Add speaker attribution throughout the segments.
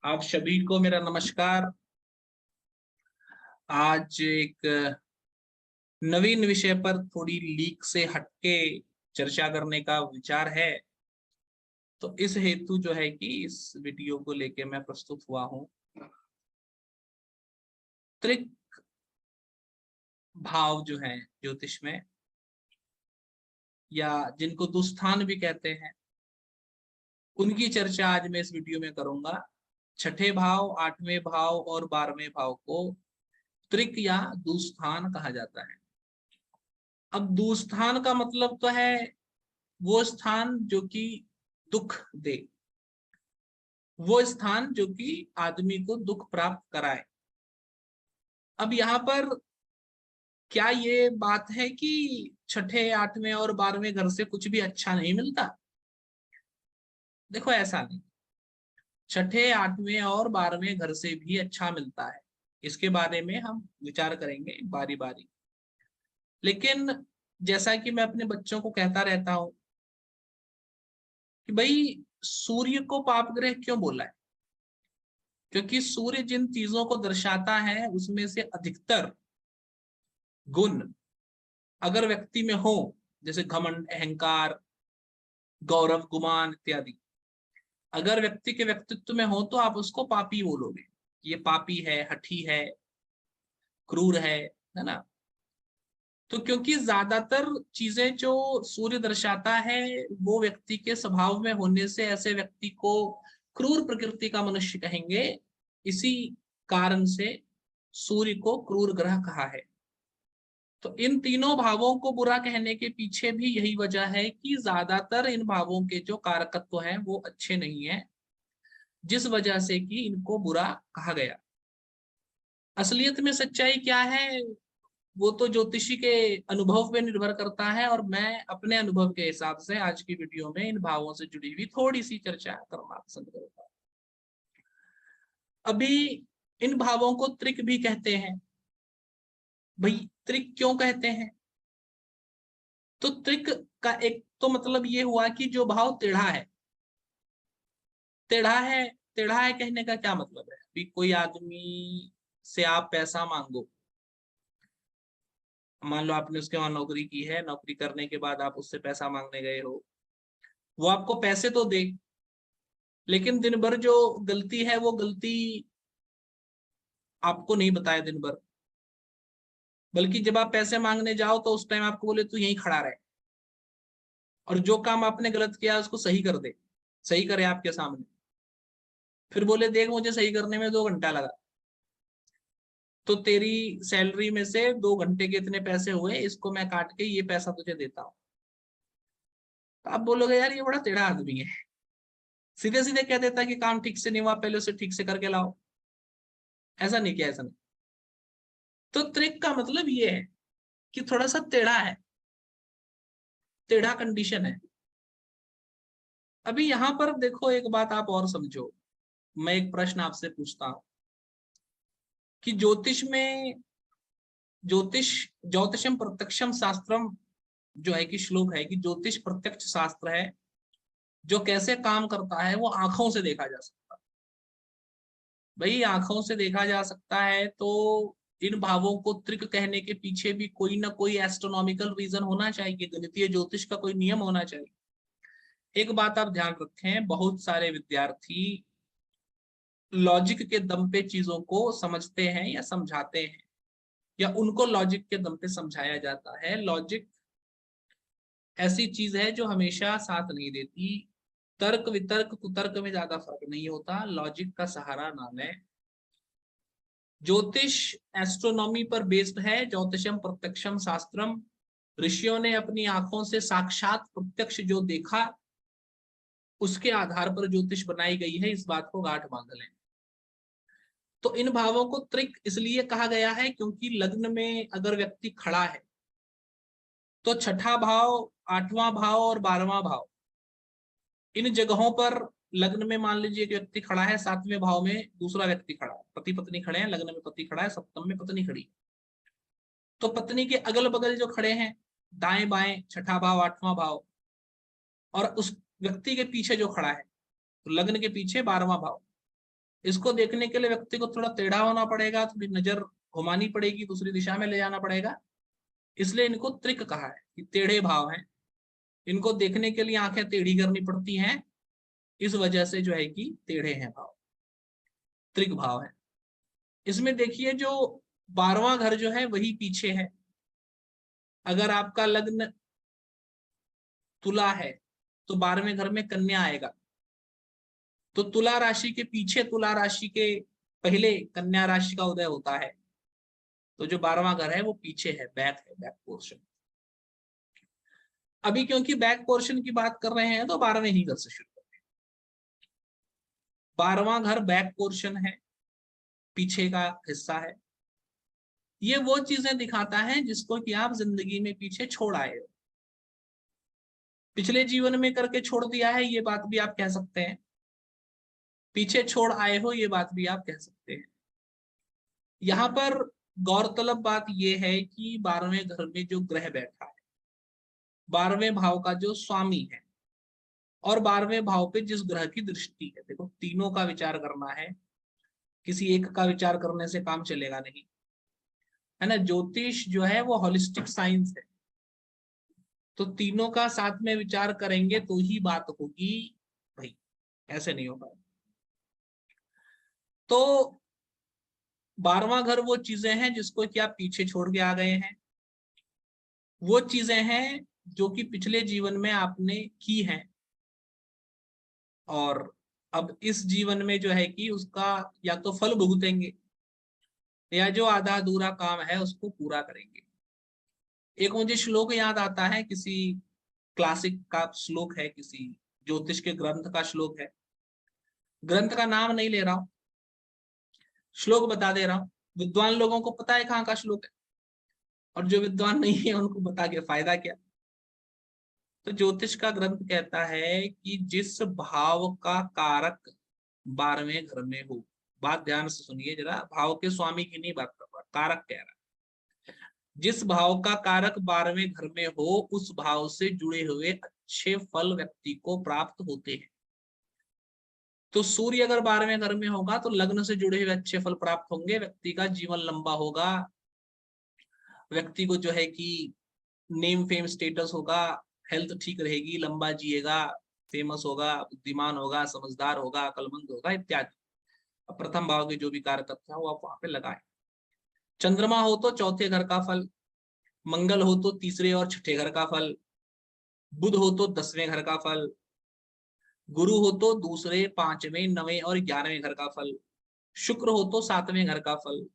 Speaker 1: आप सभी को मेरा नमस्कार। आज एक नवीन विषय पर थोड़ी लीक से हटके चर्चा करने का विचार है। तो इस हेतु जो है कि इस वीडियो को लेके मैं प्रस्तुत हुआ हूं। त्रिक भाव जो है ज्योतिष में, या जिनको दुस्थान भी कहते हैं, उनकी चर्चा आज मैं इस वीडियो में करूंगा। छठे भाव, आठवें भाव और 12वें भाव को त्रिक या दुस्थान कहा जाता है। अब दुस्थान का मतलब तो है वो स्थान जो कि दुख दे, वो स्थान जो कि आदमी को दुख प्राप्त कराए। अब यहाँ पर क्या ये बात है कि छठे, आठवें और 12वें घर से कुछ भी अच्छा नहीं मिलता? देखो, ऐसा नहीं। छठे, आठवें और 12वें घर से भी अच्छा मिलता है। इसके बारे में हम विचार करेंगे बारी बारी। लेकिन जैसा कि मैं अपने बच्चों को कहता रहता हूं कि भाई, सूर्य को पाप ग्रह क्यों बोला है? क्योंकि सूर्य जिन चीजों को दर्शाता है उसमें से अधिकतर गुण अगर व्यक्ति में हो, जैसे घमंड, अहंकार, गौरव, गुमान इत्यादि, अगर व्यक्ति के व्यक्तित्व में हो तो आप उसको पापी बोलोगे। ये पापी है, हठी है, क्रूर है ना? तो क्योंकि ज्यादातर चीजें जो सूर्य दर्शाता है वो व्यक्ति के स्वभाव में होने से ऐसे व्यक्ति को क्रूर प्रकृति का मनुष्य कहेंगे। इसी कारण से सूर्य को क्रूर ग्रह कहा है। तो इन तीनों भावों को बुरा कहने के पीछे भी यही वजह है कि ज्यादातर इन भावों के जो कारकत्व हैं वो अच्छे नहीं है, जिस वजह से कि इनको बुरा कहा गया। असलियत में सच्चाई क्या है वो तो ज्योतिषी के अनुभव पे निर्भर करता है, और मैं अपने अनुभव के हिसाब से आज की वीडियो में इन भावों से जुड़ी हुई थोड़ी सी चर्चा करना पसंद करूंगा। अभी इन भावों को त्रिक भी कहते हैं। भाई, त्रिक क्यों कहते हैं? तो त्रिक का एक तो मतलब ये हुआ कि जो भाव टेढ़ा है। टेढ़ा है, टेढ़ा है कहने का क्या मतलब है? अभी कोई आदमी से आप पैसा मांगो, मान लो आपने उसके वहां नौकरी की है, नौकरी करने के बाद आप उससे पैसा मांगने गए हो, वो आपको पैसे तो दे, लेकिन दिन भर जो गलती है वो गलती आपको नहीं बताए दिन भर। बल्कि जब आप पैसे मांगने जाओ तो उस टाइम आपको बोले तू यहीं खड़ा रहे, और जो काम आपने गलत किया उसको सही कर दे, सही करे आपके सामने। फिर बोले देख, मुझे सही करने में 2 घंटा लगा, तो तेरी सैलरी में से 2 घंटे के इतने पैसे हुए, इसको मैं काट के ये पैसा तुझे देता हूँ। तो आप बोलोगे यार ये बड़ा टेढ़ा आदमी है, सीधे सीधे कह देता कि काम ठीक से नहीं हुआ, पहले उसे ठीक से करके लाओ। ऐसा नहीं किया, ऐसा नहीं। तो ट्रिक का मतलब ये है कि थोड़ा सा टेढ़ा है, टेढ़ा कंडीशन है। अभी यहां पर देखो, एक बात आप और समझो। मैं एक प्रश्न आपसे पूछता हूं कि ज्योतिष ज्योतिषम प्रत्यक्षम शास्त्रम जो है कि श्लोक है कि ज्योतिष प्रत्यक्ष शास्त्र है, जो कैसे काम करता है वो आंखों से देखा जा सकता है। भाई, आंखों से देखा जा सकता है तो इन भावों को त्रिक कहने के पीछे भी कोई ना कोई एस्ट्रोनॉमिकल रीजन होना चाहिए, गणितीय ज्योतिष का कोई नियम होना चाहिए। एक बात आप ध्यान रखें, बहुत सारे विद्यार्थी लॉजिक के दम पे चीजों को समझते हैं या समझाते हैं, या उनको लॉजिक के दम पे समझाया जाता है। लॉजिक ऐसी चीज है जो हमेशा साथ नहीं देती। तर्क वितर्क कुतर्क में ज्यादा फर्क नहीं होता, लॉजिक का सहारा ना लें। ज्योतिष एस्ट्रोनॉमी पर बेस्ड है, ज्योतिषम प्रत्यक्षम शास्त्रम। ऋषियों ने अपनी आंखों से साक्षात प्रत्यक्ष जो देखा, उसके आधार पर ज्योतिष बनाई गई है, इस बात को गांठ बांध लें। तो इन भावों को त्रिक इसलिए कहा गया है क्योंकि लग्न में अगर व्यक्ति खड़ा है तो छठा भाव, आठवां भाव और 12वां भाव, इन जगहों पर लग्न में मान लीजिए कि व्यक्ति खड़ा है, 7वें भाव में दूसरा व्यक्ति खड़ा है, पति पत्नी खड़े हैं, लग्न में पति खड़ा है, सप्तम में पत्नी खड़ी। तो पत्नी के अगल बगल जो खड़े हैं, दाएं बाएं, छठा भाव, 8वां भाव, और उस व्यक्ति के पीछे जो खड़ा है, तो लग्न के पीछे 12वां भाव, इसको देखने के लिए व्यक्ति को थोड़ा टेढ़ा होना पड़ेगा, थोड़ी नजर घुमानी पड़ेगी, दूसरी दिशा में ले जाना पड़ेगा। इसलिए इनको त्रिक कहा है कि टेढ़े भाव हैं। इनको देखने के लिए आंखें टेढ़ी करनी पड़ती हैं, इस वजह से जो है कि टेढ़े हैं भाव, त्रिक भाव है। इसमें देखिए जो 12वां घर जो है वही पीछे है। अगर आपका लग्न तुला है तो 12वें घर में कन्या आएगा, तो तुला राशि के पीछे तुला राशि के पहले कन्या राशि का उदय होता है। तो जो 12वां घर है वो पीछे है, बैक पोर्शन। अभी क्योंकि बैक पोर्शन की बात कर रहे हैं तो 12वें ही घर से शुरू करते हैं। 12वां घर बैक पोर्शन है, पीछे का हिस्सा है। ये वो चीजें दिखाता है जिसको कि आप जिंदगी में पीछे छोड़ आए हो, पिछले जीवन में करके छोड़ दिया है, ये बात भी आप कह सकते हैं। पीछे छोड़ आए हो, ये बात भी आप कह सकते हैं। यहाँ पर गौरतलब बात यह है कि 12वें घर में जो ग्रह बैठा है, 12वें भाव का जो स्वामी है, और 12वें भाव पे जिस ग्रह की दृष्टि है, देखो तीनों का विचार करना है, किसी एक का विचार करने से काम चलेगा नहीं, है ना। ज्योतिष जो है वो होलिस्टिक साइंस है, तो तीनों का साथ में विचार करेंगे तो ही बात होगी भाई, ऐसे नहीं होगा। तो 12वां घर वो चीजें हैं जिसको कि आप पीछे छोड़ के आ गए हैं, वो चीजें हैं जो कि पिछले जीवन में आपने की हैं, और अब इस जीवन में जो है कि उसका या तो फल भुगतेंगे या जो आधा अधूरा काम है उसको पूरा करेंगे। एक मुझे श्लोक याद आता है, किसी क्लासिक का श्लोक है, किसी ज्योतिष के ग्रंथ का श्लोक है। ग्रंथ का नाम नहीं ले रहा हूं, श्लोक बता दे रहा हूं। विद्वान लोगों को पता है कहाँ का श्लोक है, और जो विद्वान नहीं है उनको बता के फायदा क्या। तो ज्योतिष का ग्रंथ कहता है कि जिस भाव का कारक 12वें घर में हो, बात ध्यान से सुनिए जरा, भाव के स्वामी की नहीं बात कर रहा, कारक कह रहा, जिस भाव का कारक 12वें घर में हो उस भाव से जुड़े हुए अच्छे फल व्यक्ति को प्राप्त होते हैं। तो सूर्य अगर 12वें घर में होगा तो लग्न से जुड़े हुए अच्छे फल प्राप्त होंगे, व्यक्ति का जीवन लंबा होगा, व्यक्ति को जो है कि नेम फेम स्टेटस होगा, हेल्थ ठीक रहेगी, लंबा जिएगा, फेमस होगा, बुद्धिमान होगा, समझदार होगा, अकलमंद होगा इत्यादि। अब प्रथम भाव के जो भी कारक है वो आप वहां पे लगाएं। चंद्रमा हो तो चौथे घर का फल, मंगल हो तो तीसरे और छठे घर का फल, बुध हो तो 10वें घर का फल, गुरु हो तो दूसरे, पांचवें, नवें और 11वें घर का फल, शुक्र हो तो 7वें घर का फल,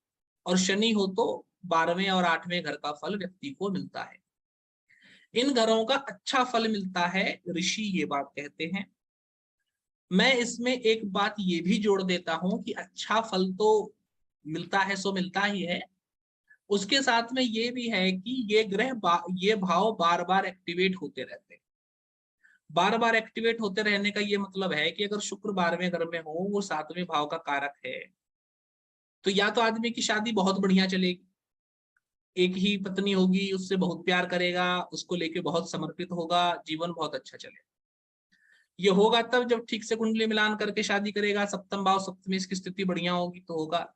Speaker 1: और शनि हो तो 12वें और 8वें घर का फल व्यक्ति को मिलता है। इन घरों का अच्छा फल मिलता है, ऋषि ये बात कहते हैं। मैं इसमें एक बात ये भी जोड़ देता हूं कि अच्छा फल तो मिलता है, सो मिलता ही है, उसके साथ में ये भी है कि ये ये भाव बार बार एक्टिवेट होते रहते हैं। बार बार एक्टिवेट होते रहने का ये मतलब है कि अगर शुक्र 12वें घर में हो, वो 7वें भाव का कारक है, तो या तो आदमी की शादी बहुत बढ़िया चलेगी, एक ही पत्नी होगी, उससे बहुत प्यार करेगा, उसको लेके बहुत समर्पित होगा, जीवन बहुत अच्छा चलेगा। ये होगा तब जब ठीक से कुंडली मिलान करके शादी करेगा, सप्तम भाव सप्तमी की स्थिति बढ़िया होगी तो होगा।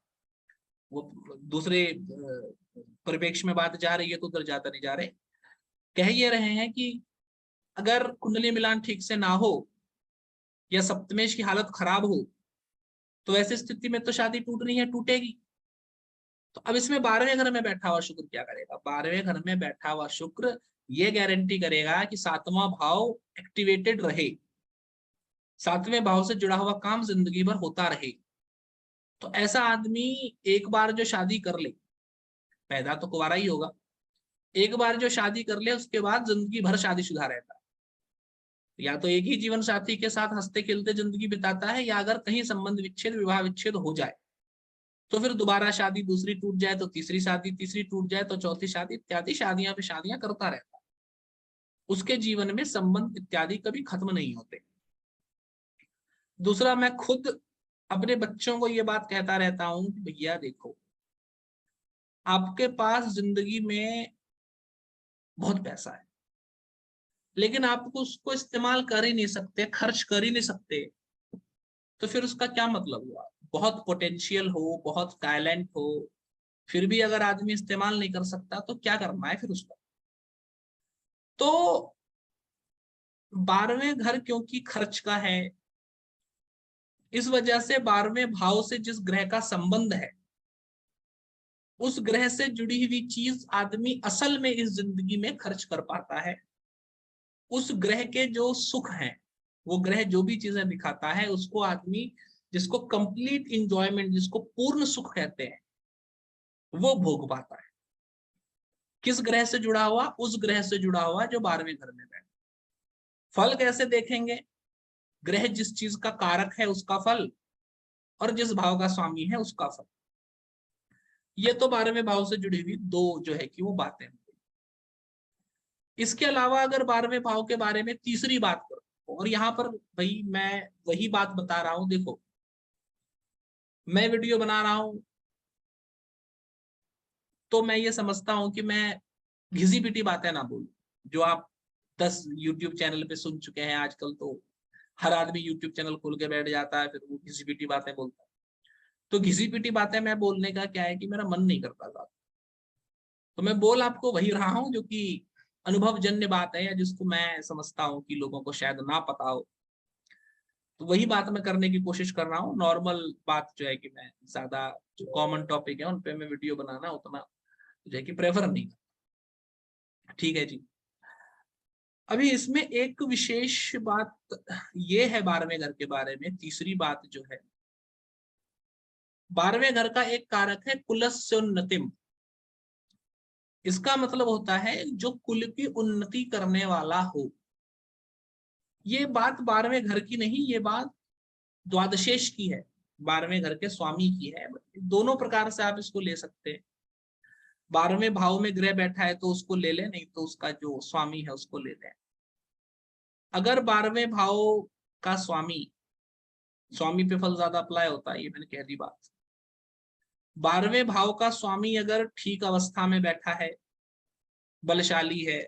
Speaker 1: वो दूसरे परिप्रेक्ष्य में बात जा रही है तो उधर ज्यादा नहीं जा रहे, कह ये रहे हैं कि अगर कुंडली मिलान ठीक से ना हो या सप्तमेश की हालत खराब हो तो ऐसी स्थिति में तो शादी टूटनी है, टूटेगी। तो अब इसमें 12वें घर में बैठा हुआ शुक्र क्या करेगा, 12वें घर में बैठा हुआ शुक्र ये गारंटी करेगा कि 7वां भाव एक्टिवेटेड रहे, 7वें भाव से जुड़ा हुआ काम जिंदगी भर होता रहे। तो ऐसा आदमी एक बार जो शादी कर ले, पैदा तो कुंवारा ही होगा, एक बार जो शादी कर ले उसके बाद जिंदगी भर शादीशुदा रहता है। या तो एक ही जीवन साथी के साथ हंसते खेलते जिंदगी बिताता है, या अगर कहीं संबंध विच्छेद, विवाह विच्छेद हो जाए तो फिर दोबारा शादी, दूसरी टूट जाए तो तीसरी शादी, तीसरी टूट जाए तो चौथी शादी, इत्यादि शादियां पे शादियां करता रहता है। उसके जीवन में संबंध इत्यादि कभी खत्म नहीं होते। दूसरा, मैं खुद अपने बच्चों को ये बात कहता रहता हूं कि भैया देखो, आपके पास जिंदगी में बहुत पैसा है, लेकिन आप उसको इस्तेमाल कर ही नहीं सकते, खर्च कर ही नहीं सकते, तो फिर उसका क्या मतलब हुआ। बहुत पोटेंशियल हो, बहुत टैलेंट हो, फिर भी अगर आदमी इस्तेमाल नहीं कर सकता तो क्या करना है फिर उसका। तो 12वें घर क्योंकि खर्च का है, इस वजह से 12वें भाव से जिस ग्रह का संबंध है, उस ग्रह से जुड़ी हुई चीज आदमी असल में इस जिंदगी में खर्च कर पाता है। उस ग्रह के जो सुख हैं, वो ग्रह जो भी चीजें दिखाता है उसको आदमी, जिसको कंप्लीट इंजॉयमेंट, जिसको पूर्ण सुख कहते हैं, वो भोग पाता है। किस ग्रह से जुड़ा हुआ? उस ग्रह से जुड़ा हुआ जो 12वें घर में बैठा। फल कैसे देखेंगे? ग्रह जिस चीज का कारक है उसका फल, और जिस भाव का स्वामी है उसका फल। ये तो 12वें भाव से जुड़ी हुई दो जो है कि वो बातें। इसके अलावा अगर 12वें भाव के बारे में तीसरी बात करो, और यहाँ पर भाई मैं वही बात बता रहा हूं, देखो मैं वीडियो बना रहा हूं तो मैं ये समझता हूं कि मैं घिसी पिटी बातें ना बोलूं, जो आप 10 यूट्यूब चैनल पे सुन चुके हैं। आजकल तो हर आदमी यूट्यूब चैनल खोल के बैठ जाता है, फिर वो घिसी पिटी बातें बोलता है। तो घिसी पिटी बातें मैं बोलने का क्या है कि मेरा मन नहीं करता था, तो मैं बोल आपको वही रहा हूं जो कि अनुभवजन्य बात है, या जिसको मैं समझता हूं कि लोगों को शायद ना पता हो, तो वही बात मैं करने की कोशिश कर रहा हूँ। नॉर्मल बात जो है कि मैं ज्यादा जो कॉमन टॉपिक है उन पे मैं वीडियो बनाना उतना जो है कि प्रेफर नहीं करता। ठीक है जी। अभी इसमें एक विशेष बात ये है 12वें घर के बारे में, तीसरी बात जो है, 12वें घर का एक कारक है कुलस्योन्नतिम। इसका मतलब होता है जो कुल की उन्नति करने वाला हो। ये बात 12वें घर की नहीं, ये बात द्वादशेश की है, 12वें घर के स्वामी की है। दोनों प्रकार से आप इसको ले सकते हैं। 12वें भाव में ग्रह बैठा है तो उसको ले लें, नहीं तो उसका जो स्वामी है उसको ले लें। अगर 12वें भाव का स्वामी, स्वामी पे फल ज्यादा अप्लाई होता है, ये मैंने कह दी बात। 12वें भाव का स्वामी अगर ठीक अवस्था में बैठा है, बलशाली है,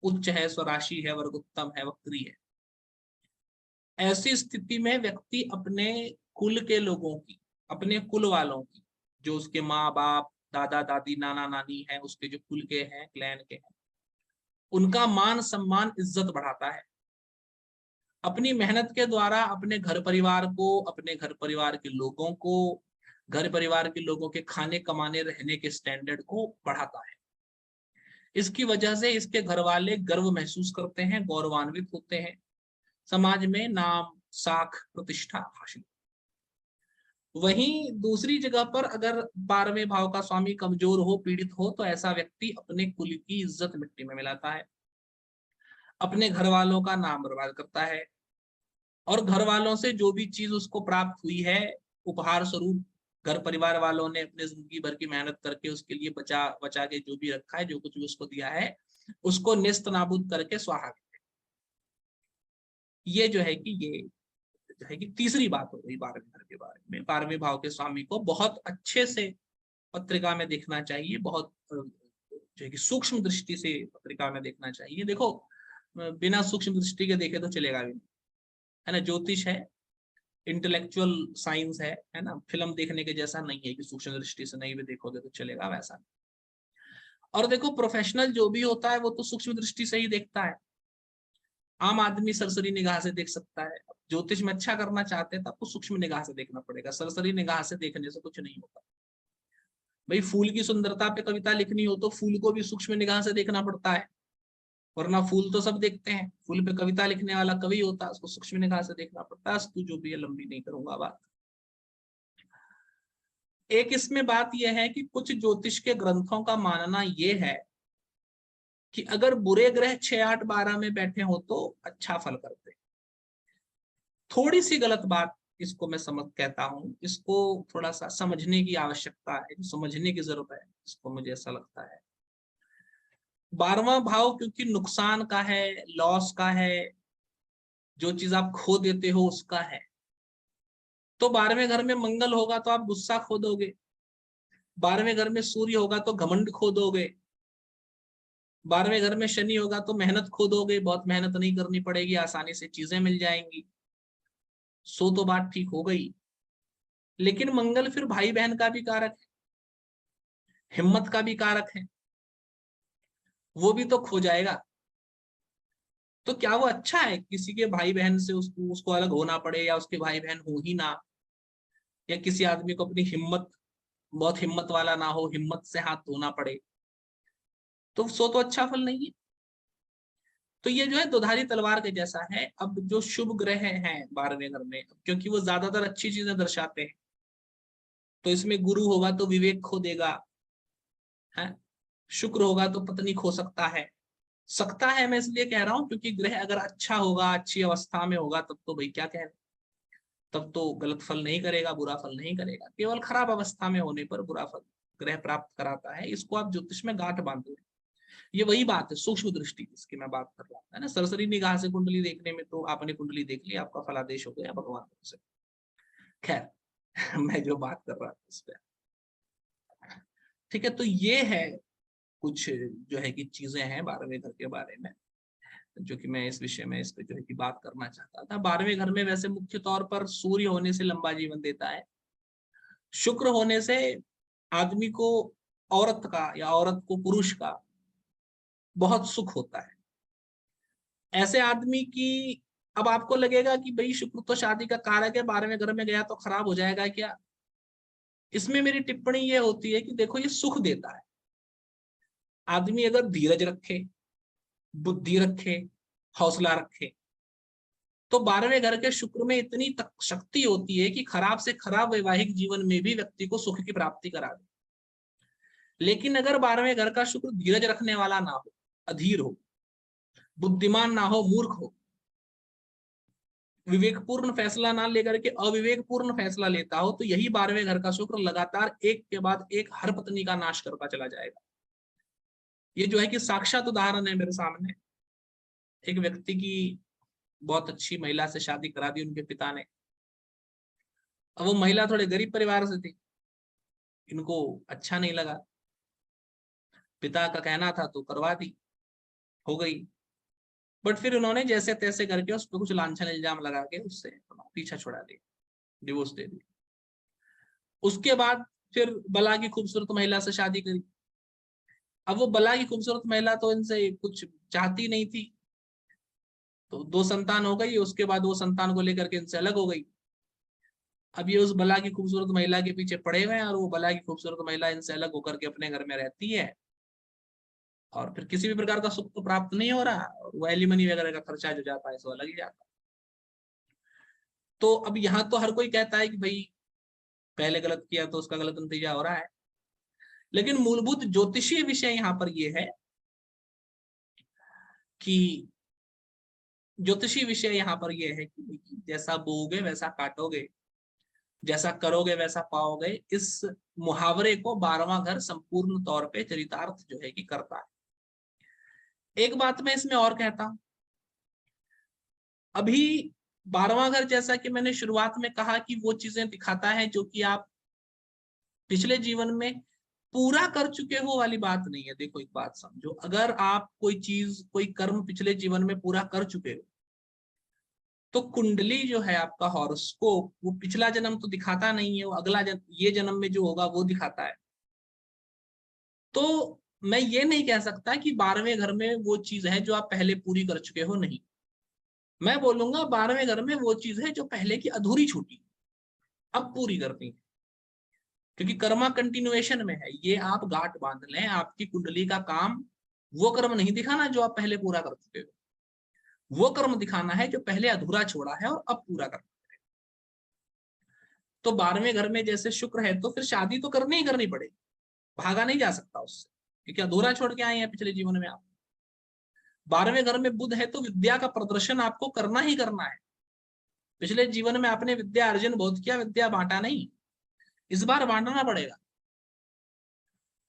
Speaker 1: उच्च है, स्वराशि है, वर्ग उत्तम है, वक्री है, ऐसी स्थिति में व्यक्ति अपने कुल के लोगों की, अपने कुल वालों की, जो उसके माँ बाप, दादा दादी, नाना नानी है, उसके जो कुल के हैं, क्लैन के हैं, उनका मान सम्मान इज्जत बढ़ाता है। अपनी मेहनत के द्वारा अपने घर परिवार को, अपने घर परिवार के लोगों को, घर परिवार के लोगों के खाने कमाने रहने के स्टैंडर्ड को बढ़ाता है। इसकी वजह से इसके घर वाले गर्व महसूस करते हैं, गौरवान्वित होते हैं, समाज में नाम, साख, प्रतिष्ठा हासिल। वहीं दूसरी जगह पर अगर 12वें भाव का स्वामी कमजोर हो, पीड़ित हो, तो ऐसा व्यक्ति अपने कुल की इज्जत मिट्टी में मिलाता है, अपने घर वालों का नाम बर्बाद करता है, और घर वालों से जो भी चीज उसको प्राप्त हुई है उपहार स्वरूप, घर परिवार वालों ने अपने जिंदगी भर की मेहनत करके उसके लिए बचा बचा के जो भी रखा है, जो कुछ भी उसको दिया है, उसको नेस्त नाबूद करके स्वाहा। ये जो है कि ये जो है कि तीसरी बात हो गई 12वें घर के बारे में। 12वें भाव के स्वामी को बहुत अच्छे से पत्रिका में देखना चाहिए, बहुत जो है कि सूक्ष्म दृष्टि से पत्रिका में देखना चाहिए। देखो बिना सूक्ष्म दृष्टि के देखे तो चलेगा भी नहीं, है ना। ज्योतिष है, इंटेलेक्चुअल साइंस है ना। फिल्म देखने के जैसा नहीं है कि सूक्ष्म दृष्टि से नहीं भी देखोगे तो चलेगा, वैसा। और देखो प्रोफेशनल जो भी होता है वो तो सूक्ष्म दृष्टि से ही देखता है, आम आदमी सरसरी निगाह से देख सकता है। ज्योतिष में अच्छा करना चाहते हैं तो आपको सूक्ष्म निगाह से देखना पड़ेगा, सरसरी निगाह से देखने से कुछ नहीं होता। भाई फूल की सुंदरता पे कविता लिखनी हो तो फूल को भी सूक्ष्म निगाह से देखना पड़ता है, वरना फूल तो सब देखते हैं, फूल पे कविता लिखने वाला कवि होता है, उसको सूक्ष्म निगाह से देखना पड़ता है। तू जो भी है, लंबी नहीं करूंगा बात। एक इसमें बात यह है कि कुछ ज्योतिष के ग्रंथों का मानना यह है कि अगर बुरे ग्रह 6, 8, 12 में बैठे हो तो अच्छा फल करते हैं। थोड़ी सी गलत बात इसको मैं समझ कहता हूं, इसको थोड़ा सा समझने की आवश्यकता है, समझने की जरूरत है, इसको मुझे ऐसा लगता है। 12वां भाव क्योंकि नुकसान का है, लॉस का है, जो चीज आप खो देते हो उसका है। तो 12वें घर में मंगल होगा तो आप गुस्सा खो दोगे, 12वें घर में सूर्य होगा तो घमंड खो दोगे, 12वें घर में शनि होगा तो मेहनत खो दोगे, बहुत मेहनत नहीं करनी पड़ेगी, आसानी से चीजें मिल जाएंगी। सो तो बात ठीक हो गई। लेकिन मंगल फिर भाई बहन का भी कारक है, हिम्मत का भी कारक है, वो भी तो खो जाएगा। तो क्या वो अच्छा है किसी के भाई बहन से उसको उसको अलग होना पड़े, या उसके भाई बहन हो ही ना, या किसी आदमी को अपनी हिम्मत, बहुत हिम्मत वाला ना हो, हिम्मत से हाथ धोना पड़े, तो सो तो अच्छा फल नहीं है। तो ये जो है दोधारी तलवार के जैसा है। अब जो शुभ ग्रह हैं 12वें घर में, क्योंकि वो ज्यादातर अच्छी चीजें दर्शाते हैं, तो इसमें गुरु होगा तो विवेक खो देगा, है, शुक्र होगा तो पत्नी खो सकता है मैं इसलिए कह रहा हूं क्योंकि ग्रह अगर अच्छा होगा, अच्छी अवस्था में होगा, तब तो भाई क्या कह रहे, तब तो गलत फल नहीं करेगा, बुरा फल नहीं करेगा। केवल खराब अवस्था में होने पर बुरा फल ग्रह प्राप्त कराता है। इसको आप ज्योतिष में गांठ बांधो। ये वही बात है सूक्ष्म दृष्टि जिसकी मैं बात कर रहा था ना। सरसरी निगाह से कुंडली देखने में तो आपने कुंडली देख ली, आपका फलादेश हो गया भगवान से। खैर मैं जो बात कर रहा था इस पे, ठीक है। तो ये है कुछ जो है कि चीजें हैं 12वें घर के बारे में, जो कि मैं इस विषय में इस पे जो है कि बात करना चाहता था। 12वें घर में वैसे मुख्य तौर पर सूर्य होने से लंबा जीवन देता है, शुक्र होने से आदमी को, औरत का या औरत को पुरुष का बहुत सुख होता है। ऐसे आदमी की, अब आपको लगेगा कि भाई शुक्र तो शादी का कारक है, 12वें घर में गया तो खराब हो जाएगा क्या। इसमें मेरी टिप्पणी ये होती है कि देखो ये सुख देता है। आदमी अगर धीरज रखे, बुद्धि रखे, हौसला रखे, तो 12वें घर के शुक्र में इतनी तक शक्ति होती है कि खराब से खराब वैवाहिक जीवन में भी व्यक्ति को सुख की प्राप्ति करा दे। लेकिन अगर 12वें घर का शुक्र धीरज रखने वाला ना हो, अधीर हो, बुद्धिमान ना हो, मूर्ख हो, विवेकपूर्ण फैसला ना लेकर के अविवेकपूर्ण फैसला लेता हो, तो यही 12वें घर का शुक्र लगातार एक के बाद एक हर पत्नी का नाश करता चला जाएगा। ये जो है कि साक्षात उदाहरण है मेरे सामने। एक व्यक्ति की बहुत अच्छी महिला से शादी करा दी उनके पिता ने। अब वो महिला थोड़े गरीब परिवार से थी, इनको अच्छा नहीं लगा, पिता का कहना था तो करवा दी, हो गई। बट फिर उन्होंने जैसे तैसे करके उस पर कुछ लांछन इल्जाम लगा के उससे पीछा छुड़ा दिया, डिवोर्स दे दिया। उसके बाद फिर बला की खूबसूरत महिला से शादी करी। अब वो बला की खूबसूरत महिला तो इनसे कुछ चाहती नहीं थी, तो 2 संतान हो गई। उसके बाद वो संतान को लेकर के इनसे अलग हो गई। अब ये उस बला की खूबसूरत महिला के पीछे पड़े हुए हैं, और वो बला की खूबसूरत महिला इनसे अलग होकर के अपने घर में रहती है, और फिर किसी भी प्रकार का सुख तो प्राप्त नहीं हो रहा, और वो एलिमनी वगैरह का खर्चा जो जाता है सो अलग ही जाता है। तो अब यहाँ तो हर कोई कहता है कि भाई पहले गलत किया तो उसका गलत नतीजा हो रहा है, लेकिन मूलभूत ज्योतिषीय विषय यहाँ पर यह है कि ज्योतिषी विषय यहाँ पर यह है कि जैसा बोओगे वैसा काटोगे, जैसा करोगे वैसा पाओगे। इस मुहावरे को 12वां घर संपूर्ण तौर पे चरितार्थ जो है कि करता है। एक बात मैं इसमें और कहता हूं, अभी 12वां घर जैसा कि मैंने शुरुआत में कहा कि वो चीजें दिखाता है जो कि आप पिछले जीवन में पूरा कर चुके हो वाली बात नहीं है। देखो एक बात समझो, अगर आप कोई चीज, कोई कर्म पिछले जीवन में पूरा कर चुके हो, तो कुंडली जो है आपका हॉरोस्कोप, वो पिछला जन्म तो दिखाता नहीं है, वो अगला जन्म, ये जन्म में जो होगा वो दिखाता है। तो मैं ये नहीं कह सकता कि 12वें घर में वो चीज है जो आप पहले पूरी कर चुके हो, नहीं। मैं बोलूंगा 12वें घर में वो चीज है जो पहले की अधूरी छूटी, अब पूरी करनी है। क्योंकि कर्मा कंटिन्यूएशन में है, ये आप गांठ बांध लें। आपकी कुंडली का काम वो कर्म नहीं दिखाना जो आप पहले पूरा कर चुके हो, वो कर्म दिखाना है जो पहले अधूरा छोड़ा है और अब पूरा करना है। तो 12वें घर में जैसे शुक्र है, तो फिर शादी तो करनी ही करनी पड़ेगी, भागा नहीं जा सकता उससे, क्योंकि अधूरा छोड़ के आए हैं पिछले जीवन में आप। 12वें घर में बुध है, तो विद्या का प्रदर्शन आपको करना ही करना है। पिछले जीवन में आपने विद्या अर्जन बहुत किया, विद्या बांटा नहीं, इस बार बांटना पड़ेगा।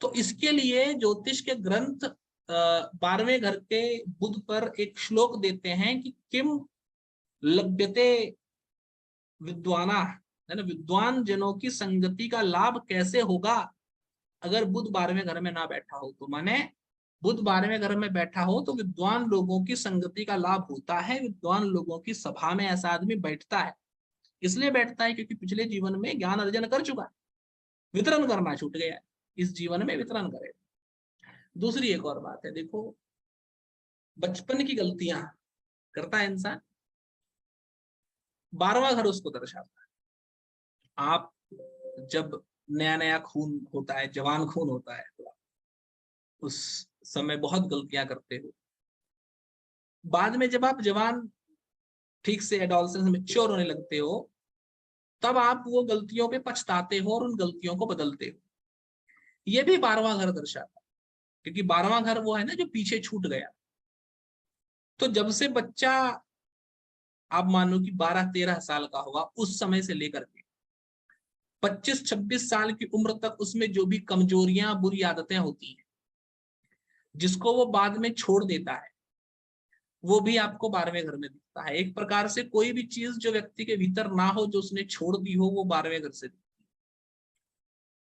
Speaker 1: तो इसके लिए ज्योतिष के ग्रंथ 12वें घर के बुध पर एक श्लोक देते हैं कि किम लभ्यते विद्वाना, है ना, विद्वान जनों की संगति का लाभ कैसे होगा अगर बुध 12वें घर में ना बैठा हो। तो माने बुध 12वें घर में बैठा हो तो विद्वान लोगों की संगति का लाभ होता है, विद्वान लोगों की सभा में ऐसा आदमी बैठता है। इसलिए बैठता है क्योंकि पिछले जीवन में ज्ञान अर्जन कर चुका है, वितरण करना छूट गया है, इस जीवन में वितरण करेगा। दूसरी एक और बात है, देखो बचपन की गलतियां करता है इंसान, 12वां घर उसको दर्शाता है। आप जब नया नया खून होता है, जवान खून होता है, तो उस समय बहुत गलतियां करते हो। बाद में जब आप जवान ठीक से एडोलसेंस मैच्योर होने लगते हो, तब आप वो गलतियों पे पछताते हो और उन गलतियों को बदलते हो। ये भी 12वां घर दर्शाता है, क्योंकि 12वां घर वो है ना जो पीछे छूट गया। तो जब से बच्चा, आप मानो कि 12-13 साल का होगा, उस समय से लेकर के 25-26 साल की उम्र तक उसमें जो भी कमजोरियां, बुरी आदतें होती हैं, जिसको वो बाद में छोड़ देता है, वो भी आपको 12वें घर में दिखता है। एक प्रकार से कोई भी चीज जो व्यक्ति के भीतर ना हो, जो उसने छोड़ दी हो, वो 12वें घर से दिखती है।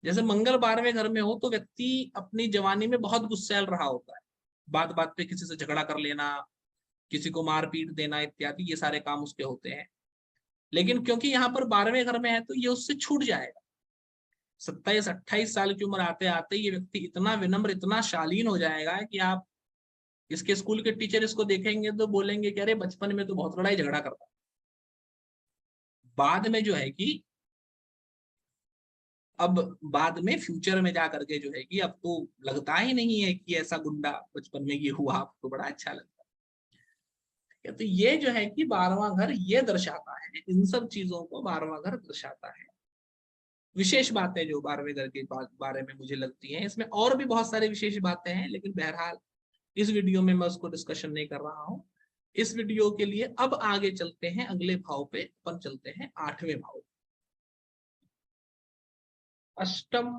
Speaker 1: जैसे मंगल 12वें घर में हो तो व्यक्ति अपनी जवानी में बहुत गुस्सैल रहा होता है, बात बात पे किसी से झगड़ा कर लेना, किसी को मार पीट देना इत्यादि, ये सारे काम उसके होते हैं। लेकिन क्योंकि यहाँ पर 12वें घर में है, तो ये उससे छूट जाएगा। 27-28 साल की उम्र आते आते ये व्यक्ति इतना विनम्र, इतना शालीन हो जाएगा कि आप इसके स्कूल के टीचर इसको देखेंगे तो बोलेंगे कि अरे बचपन में तो बहुत लड़ाई झगड़ा करता। बाद में जो है कि अब बाद में फ्यूचर में जा करके जो है कि अब तो लगता ही नहीं है कि ऐसा गुंडा बचपन में ये हुआ, आपको बड़ा अच्छा लगता है। तो ये जो है कि 12वां घर ये दर्शाता है, इन सब चीजों को 12वां घर दर्शाता है। विशेष बातें जो 12वें घर के बारे में मुझे लगती हैं, इसमें और भी बहुत सारी विशेष बातें हैं, लेकिन बहरहाल इस वीडियो में मैं उसको डिस्कशन नहीं कर रहा हूं। इस वीडियो के लिए अब आगे चलते हैं, अगले भाव पे अपन चलते हैं, 8वें भाव। अष्टम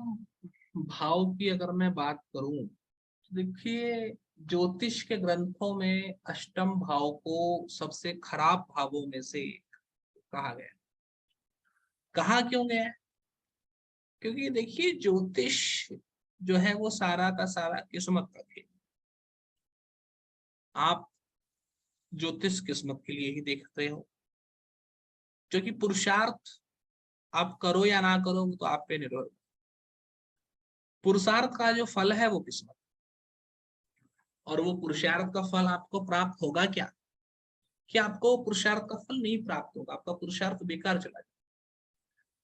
Speaker 1: भाव की अगर मैं बात करूं, तो देखिए ज्योतिष के ग्रंथों में अष्टम भाव को सबसे खराब भावों में से कहा गया। कहा क्यों गया? क्योंकि देखिए ज्योतिष जो है वो सारा का सारा किस्मत का खेल। आप ज्योतिष किस्मत के लिए ही देखते हो, क्योंकि पुरुषार्थ आप करो या ना करो वो तो आप पे निर्भर। पुरुषार्थ का जो फल है वो किस्मत, और वो पुरुषार्थ का फल आपको प्राप्त होगा क्या? कि आपको पुरुषार्थ का फल नहीं प्राप्त होगा, आपका पुरुषार्थ बेकार चला जाएगा।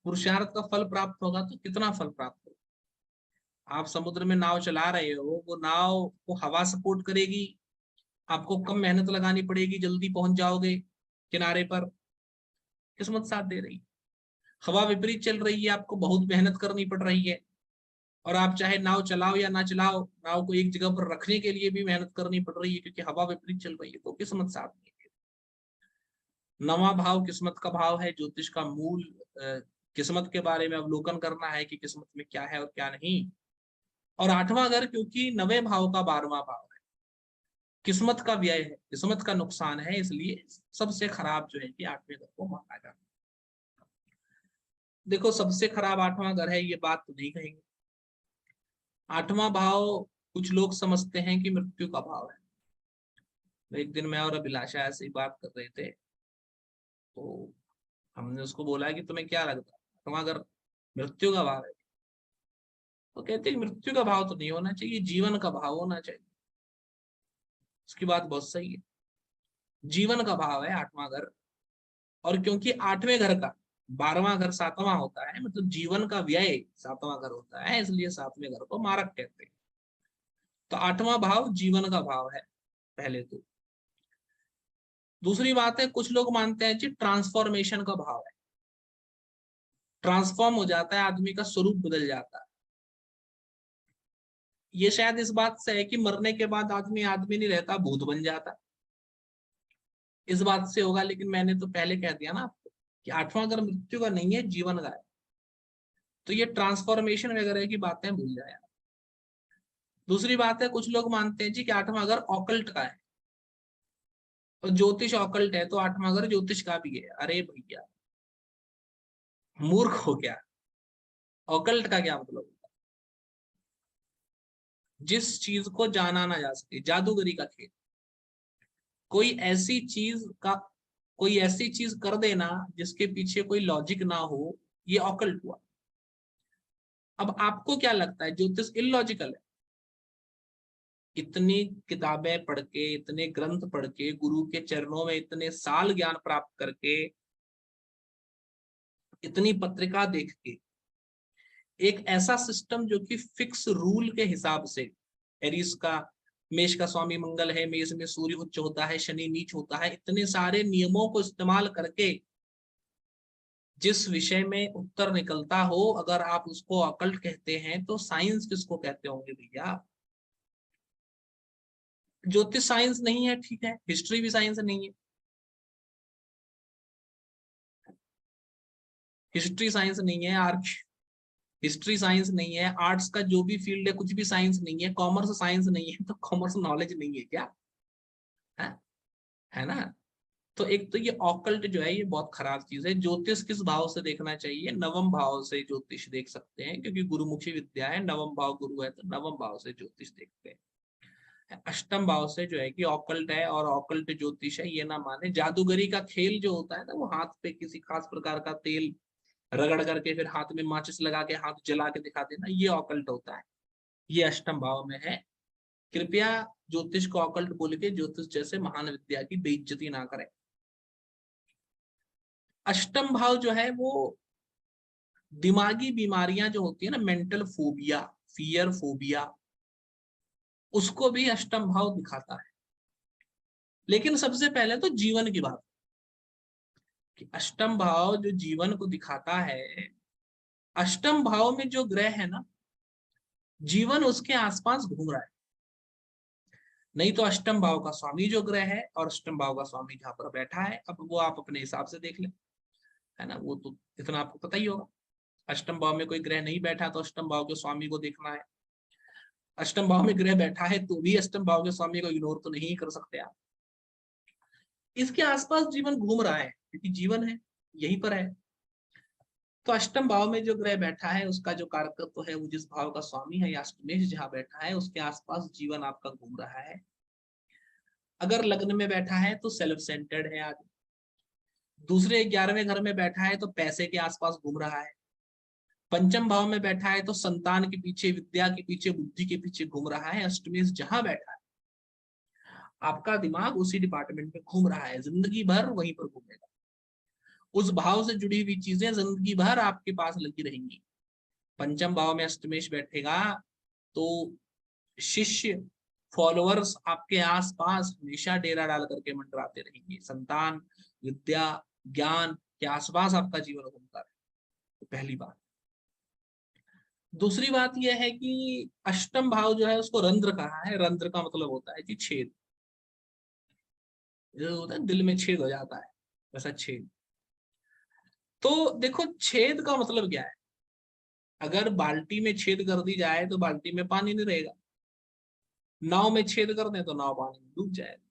Speaker 1: पुरुषार्थ का फल प्राप्त होगा तो कितना फल प्राप्त होगा? आप समुद्र में नाव चला रहे हो, वो नाव को हवा सपोर्ट करेगी, आपको कम मेहनत लगानी पड़ेगी, जल्दी पहुंच जाओगे किनारे पर, किस्मत साथ दे रही है। हवा विपरीत चल रही है, आपको बहुत मेहनत करनी पड़ रही है, और आप चाहे नाव चलाओ या ना चलाओ, नाव को एक जगह पर रखने के लिए भी मेहनत करनी पड़ रही है, क्योंकि हवा विपरीत चल रही है, तो किस्मत साथ नहीं दे रही। 9वां भाव किस्मत का भाव है, ज्योतिष का मूल किस्मत के बारे में अवलोकन करना है कि किस्मत में क्या है और क्या नहीं। और 8वां घर क्योंकि 9वें भाव का 12वां भाव है, किस्मत का व्यय है, किस्मत का नुकसान है, इसलिए सबसे खराब जो है कि 8वें घर को माना जाता है। देखो सबसे खराब 8वां घर है, ये बात तो नहीं कहेंगे। 8वां भाव कुछ लोग समझते हैं कि मृत्यु का भाव है। तो एक दिन मैं और अभिलाषा ऐसे ही बात कर रहे थे, तो हमने उसको बोला कि तुम्हें क्या लगता है 8वां घर मृत्यु का भाव है? तो कहते हैं मृत्यु का भाव तो नहीं होना चाहिए, जीवन का भाव होना चाहिए। उसकी बात बहुत सही है, जीवन का भाव है 8वां घर। और क्योंकि 8वें घर का 12वां घर 7वां होता है, मतलब जीवन का व्यय 7वां घर होता है, इसलिए 7वें घर को मारक कहते हैं। तो 8वां भाव जीवन का भाव है पहले तो। दूसरी बात है, कुछ लोग मानते हैं कि ट्रांसफॉर्मेशन का भाव है, ट्रांसफॉर्म हो जाता है आदमी का स्वरूप बदल जाता है। ये शायद इस बात से है कि मरने के बाद आदमी आदमी नहीं रहता, भूत बन जाता, इस बात से होगा। लेकिन मैंने तो पहले कह दिया ना आपको कि 8वां घर मृत्यु का नहीं है, जीवन का है। तो ये ट्रांसफॉर्मेशन वगैरह की बातें भूल जाए। दूसरी बात है, कुछ लोग मानते हैं जी कि 8वां घर ऑकल्ट का है, और ज्योतिष ऑकल्ट है, तो 8वां घर ज्योतिष का भी है। अरे भैया मूर्ख हो क्या? ऑकल्ट का क्या मतलब? जिस चीज को जाना ना जा सके, जादूगरी का खेल, कोई ऐसी चीज का कोई ऐसी चीज कर देना जिसके पीछे कोई लॉजिक ना हो, ये ऑकल्ट हुआ। अब आपको क्या लगता है ज्योतिष इलॉजिकल है? इतनी किताबें पढ़ के, इतने ग्रंथ पढ़ के, गुरु के चरणों में इतने साल ज्ञान प्राप्त करके, इतनी पत्रिका देख के, एक ऐसा सिस्टम जो कि फिक्स रूल के हिसाब से, एरीज का, मेष का स्वामी मंगल है, मेष में सूर्य उच्च होता है, शनि नीच होता है, इतने सारे नियमों को इस्तेमाल करके जिस विषय में उत्तर निकलता हो, अगर आप उसको अकल्ट कहते हैं तो साइंस किसको कहते होंगे भैया? ज्योतिष साइंस नहीं है, ठीक है, हिस्ट्री भी साइंस नहीं है, हिस्ट्री साइंस नहीं है, आर्ट हिस्ट्री साइंस नहीं है, आर्ट्स का जो भी फील्ड है कुछ भी साइंस नहीं है, कॉमर्स साइंस नहीं है, तो कॉमर्स नॉलेज नहीं है क्या? है ना? तो एक तो ये ऑकल्ट जो है ये बहुत खराब चीज है। ज्योतिष किस भाव से देखना चाहिए? नवम भाव से ज्योतिष देख सकते हैं, क्योंकि गुरुमुखी विद्या है, नवम भाव गुरु है, तो नवम भाव से ज्योतिष देखते हैं। अष्टम भाव से जो है कि ऑकल्ट है, और ऑकल्ट ज्योतिष है ये ना माने। जादूगरी का खेल जो होता है ना, वो हाथ पे किसी खास प्रकार का तेल रगड़ करके फिर हाथ में माचिस लगा के हाथ जला के दिखा देना, ये ऑकल्ट होता है, ये अष्टम भाव में है। कृपया ज्योतिष को ऑकल्ट बोल के ज्योतिष जैसे महान विद्या की बेइज्जती ना करें। अष्टम भाव जो है वो दिमागी बीमारियां जो होती है ना, मेंटल फोबिया, फियर फोबिया, उसको भी अष्टम भाव दिखाता है। लेकिन सबसे पहले तो जीवन की बात, कि अष्टम भाव जो जीवन को दिखाता है, अष्टम भाव में जो ग्रह है ना, जीवन उसके आसपास घूम रहा है। नहीं तो अष्टम भाव का स्वामी जो ग्रह है, और अष्टम भाव का स्वामी जहां पर बैठा है, अब वो आप अपने हिसाब से देख लें, है ना, वो तो इतना आपको पता ही होगा। अष्टम भाव में कोई ग्रह नहीं बैठा तो अष्टम भाव के स्वामी को देखना है। अष्टम भाव में ग्रह बैठा है तो भी अष्टम भाव के स्वामी को इग्नोर तो नहीं कर सकते आप। इसके आसपास जीवन घूम रहा है, क्योंकि जीवन है, यहीं पर है। तो अष्टम भाव में जो ग्रह बैठा है उसका जो कारकत्व है, वो जिस भाव का स्वामी है या अष्टमेश जहां बैठा है, उसके आसपास जीवन आपका घूम रहा है। अगर लग्न में बैठा है तो सेल्फ सेंटर्ड है आदमी। दूसरे 11वें घर में बैठा है तो पैसे के आसपास घूम रहा है। पंचम भाव में बैठा है तो संतान के पीछे, विद्या के पीछे, बुद्धि के पीछे घूम रहा है। अष्टमेश जहां बैठा है, आपका दिमाग उसी डिपार्टमेंट में घूम रहा है, जिंदगी भर वहीं पर घूमेगा। उस भाव से जुड़ी हुई चीजें जिंदगी भर आपके पास लगी रहेंगी। पंचम भाव में अष्टमेश बैठेगा तो शिष्य, फॉलोअर्स आपके आसपास हमेशा डेरा डाल करके मंडराते रहेंगे। संतान, विद्या, ज्ञान के आसपास आपका जीवन घूमता है। तो पहली बात। दूसरी बात यह है कि अष्टम भाव जो है उसको रंध्र कहा है। रंध्र का मतलब होता है कि छेद, जो होता है दिल में छेद हो जाता है, वैसा छेद। तो देखो छेद का मतलब क्या है? अगर बाल्टी में छेद कर दी जाए तो बाल्टी में पानी नहीं रहेगा। नाव में छेद कर दें तो नाव पानी में डूब जाएगा।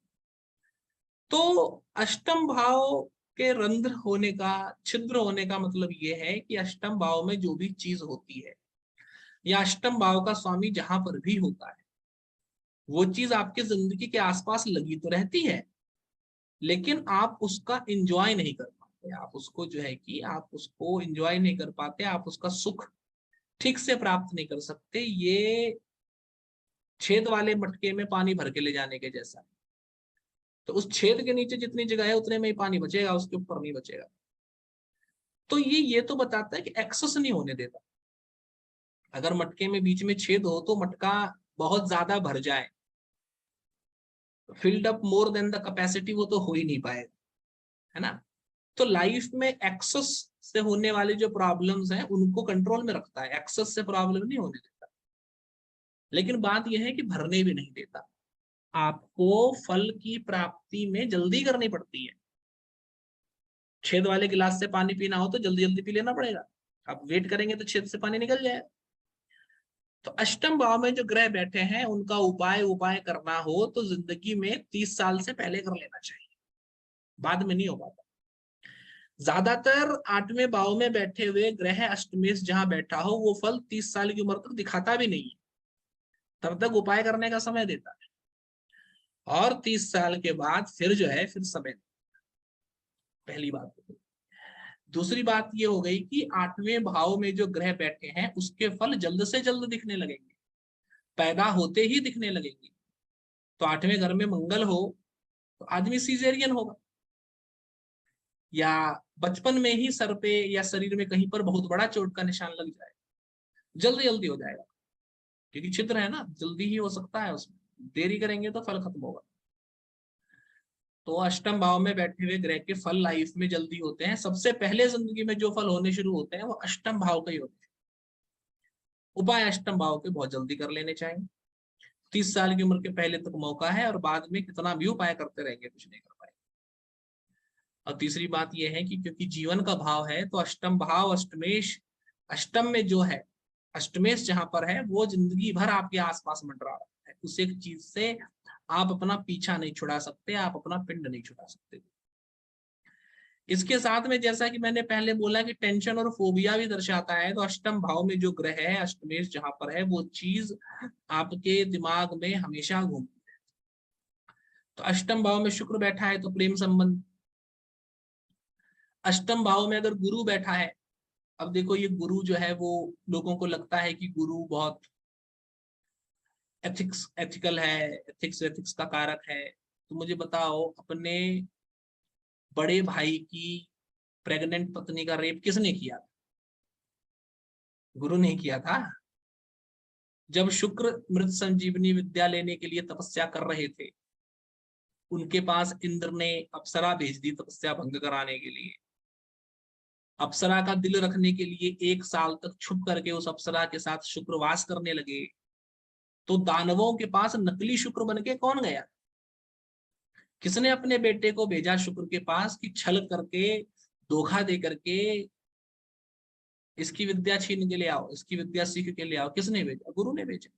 Speaker 1: तो अष्टम भाव के रंध्र होने का, छिद्र होने का मतलब यह है कि अष्टम भाव में जो भी चीज होती है, या अष्टम भाव का स्वामी जहां पर भी होता है, वो चीज आपके जिंदगी के आसपास लगी तो रहती है, लेकिन आप उसका इंजॉय नहीं कर पाते। आप उसको जो है कि आप उसको इंजॉय नहीं कर पाते, आप उसका सुख ठीक से प्राप्त नहीं कर सकते। ये छेद वाले मटके में पानी भर के ले जाने के जैसा है। तो उस छेद के नीचे जितनी जगह है उतने में ही पानी बचेगा, उसके ऊपर नहीं बचेगा। तो ये तो बताता है कि एक्सेस नहीं होने देता। अगर मटके में बीच में छेद हो तो मटका बहुत ज्यादा भर जाए, filled up more than the capacity, वो तो हो ही नहीं पाएगा, है ना? तो लाइफ में एक्सेस से होने वाली जो प्रॉब्लम्स हैं उनको कंट्रोल में रखता है, एक्सेस से प्रॉब्लम नहीं होने देता। लेकिन बात यह है कि भरने भी नहीं देता। आपको फल की प्राप्ति में जल्दी करनी पड़ती है। छेद वाले गिलास से पानी पीना हो तो जल्दी जल्दी पी लेना पड़ेगा। आप वेट करेंगे तो छेद से पानी निकल जाएगा। तो अष्टम भाव में जो ग्रह बैठे हैं उनका उपाय उपाय करना हो तो जिंदगी में 30 साल से पहले कर लेना चाहिए, बाद में नहीं हो पाता। ज्यादातर 8वें भाव में बैठे हुए ग्रह अष्टमेश जहां बैठा हो वो फल 30 साल की उम्र तक दिखाता भी नहीं है, तब तक उपाय करने का समय देता है। और 30 साल के बाद फिर जो है फिर समय, पहली बात हो गई। दूसरी बात ये हो गई कि 8वें भाव में जो ग्रह बैठे हैं उसके फल जल्द से जल्द दिखने लगेंगे, पैदा होते ही दिखने लगेंगे। तो 8वें घर में मंगल हो तो आदमी सीजेरियन होगा, या बचपन में ही सर पे या शरीर में कहीं पर बहुत बड़ा चोट का निशान लग जाए, जल्दी जल्दी हो जाएगा, क्योंकि छिद्र है ना, जल्दी ही हो सकता है उसमें, देरी करेंगे तो फल खत्म होगा। तो अष्टम भाव में बैठे हुए ग्रह के फल लाइफ में जल्दी होते हैं। सबसे पहले जिंदगी में जो फल होने शुरू होते हैं वो अष्टम भाव के ही होते हैं। उपाय अष्टम भाव के बहुत जल्दी कर लेने चाहिए। 30 साल की उम्र के पहले तक मौका है, और बाद में कितना भी उपाय करते रहेंगे कुछ नहीं कर पाएंगे। और तीसरी बात यह है कि क्योंकि जीवन का भाव है तो अष्टम भाव अष्टमेश, अष्टम में जो है अष्टमेश जहां पर है वो जिंदगी भर आपके आसपास मंडरा रहा है, उस एक चीज से आप अपना पीछा नहीं छुड़ा सकते, आप अपना पिंड नहीं छुड़ा सकते। इसके साथ में जैसा कि मैंने पहले बोला कि टेंशन और फोबिया भी दर्शाता है, तो अष्टम भाव में जो ग्रह है अष्टमेश जहां पर है वो चीज आपके दिमाग में हमेशा घूमती है। तो अष्टम भाव में शुक्र बैठा है तो प्रेम संबंध। अष्टम भाव में अगर गुरु बैठा है, अब देखो ये गुरु जो है वो, लोगों को लगता है कि गुरु बहुत एथिकल है, एथिक्स का कारक है। तो मुझे बताओ, अपने बड़े भाई की प्रेग्नेंट पत्नी का रेप किसने किया? गुरु ने किया था। जब शुक्र मृत संजीवनी विद्या लेने के लिए तपस्या कर रहे थे, उनके पास इंद्र ने अप्सरा भेज दी तपस्या भंग कराने के लिए। अप्सरा का दिल रखने के लिए 1 साल तक छुप करके उस अप्सरा के साथ शुक्रवास करने लगे। तो दानवों के पास नकली शुक्र बन के कौन गया? किसने अपने बेटे को भेजा शुक्र के पास कि छल करके, धोखा दे करके इसकी विद्या छीन के ले आओ, इसकी विद्या सीख के ले आओ? किसने भेजा? गुरु ने भेजा।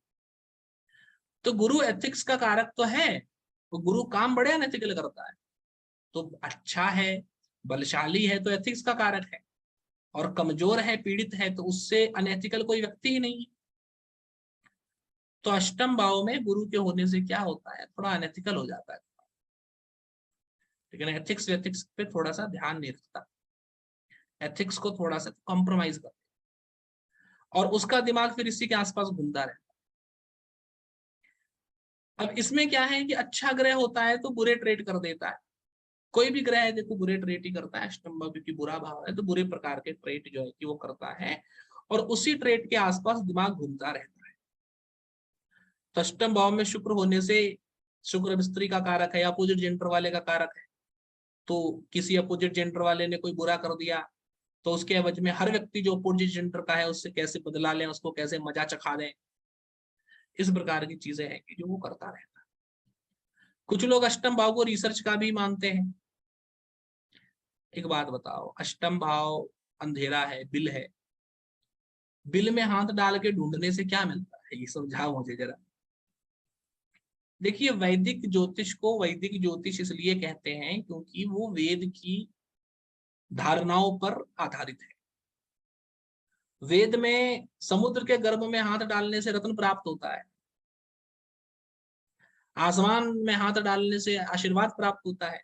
Speaker 1: तो गुरु एथिक्स का कारक तो है, तो गुरु काम बड़े अनएथिकल करता है। तो अच्छा है, बलशाली है तो एथिक्स का कारक है, और कमजोर है, पीड़ित है तो उससे अनएथिकल कोई व्यक्ति ही नहीं है। तो अष्टम भाव में गुरु के होने से क्या होता है, थोड़ा अनएथिकल हो जाता है, लेकिन एथिक्स वेथिक्स पे थोड़ा सा ध्यान नहीं रखता, एथिक्स को थोड़ा सा कॉम्प्रोमाइज करता, और उसका दिमाग फिर इसी के आसपास घूमता रहता है। अब इसमें क्या है कि अच्छा ग्रह होता है तो बुरे ट्रेड कर देता है। कोई भी ग्रह है देखो बुरे ट्रेड ही करता है, अष्टम भाव क्योंकि बुरा भाव है तो बुरे प्रकार के ट्रेड जो है कि वो करता है, और उसी ट्रेड के आसपास दिमाग घूमता रहता है। तो अष्टम भाव में शुक्र होने से, शुक्र स्त्री का कारक है, अपोजिट जेंडर वाले का कारक है। तो किसी अपोजिट जेंडर वाले ने कोई बुरा कर दिया, तो उसके एवज में हर व्यक्ति जो अपोजिट जेंडर का है उससे कैसे बदला लें, उसको कैसे मजा चखा दें, इस प्रकार की चीजें हैं कि जो वो करता रहता है। कुछ लोग अष्टम भाव को रिसर्च का भी मानते हैं। एक बात बताओ, अष्टम भाव अंधेरा है, बिल है, बिल में हाथ डाल के ढूंढने से क्या मिलता है, ये समझाओ मुझे जरा। देखिए, वैदिक ज्योतिष को वैदिक ज्योतिष इसलिए कहते हैं क्योंकि वो वेद की धारणाओं पर आधारित है। वेद में समुद्र के गर्भ में हाथ डालने से रत्न प्राप्त होता है, आसमान में हाथ डालने से आशीर्वाद प्राप्त होता है।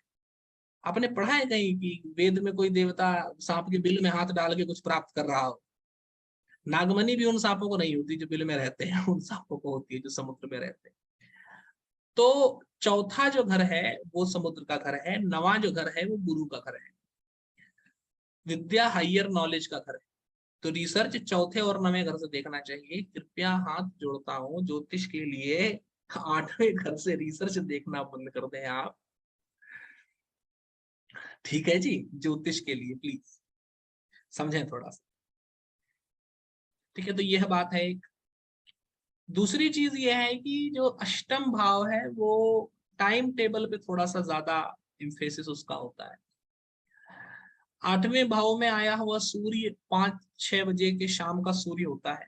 Speaker 1: आपने पढ़ा है कहीं कि वेद में कोई देवता सांप के बिल में हाथ डाल के कुछ प्राप्त कर रहा हो? नागमणि भी उन सांपों को नहीं होती जो बिल में रहते हैं, उन सांपों को होती है जो समुद्र में रहते हैं। तो चौथा जो घर है वो समुद्र का घर है, नवा जो घर है वो गुरु का घर है, विद्या हाइयर नॉलेज का घर है। तो रिसर्च चौथे और नवे घर से देखना चाहिए। कृपया हाथ जोड़ता हूं, ज्योतिष के लिए 8वें घर से रिसर्च देखना बंद कर दें आप, ठीक है जी? ज्योतिष के लिए प्लीज समझें थोड़ा सा, ठीक है? तो यह बात है एक। दूसरी चीज यह है कि जो अष्टम भाव है वो टाइम टेबल पे थोड़ा सा ज्यादा इम्फेसिस उसका होता है। 8वें भाव में आया हुआ सूर्य 5-6 बजे के शाम का सूर्य होता है।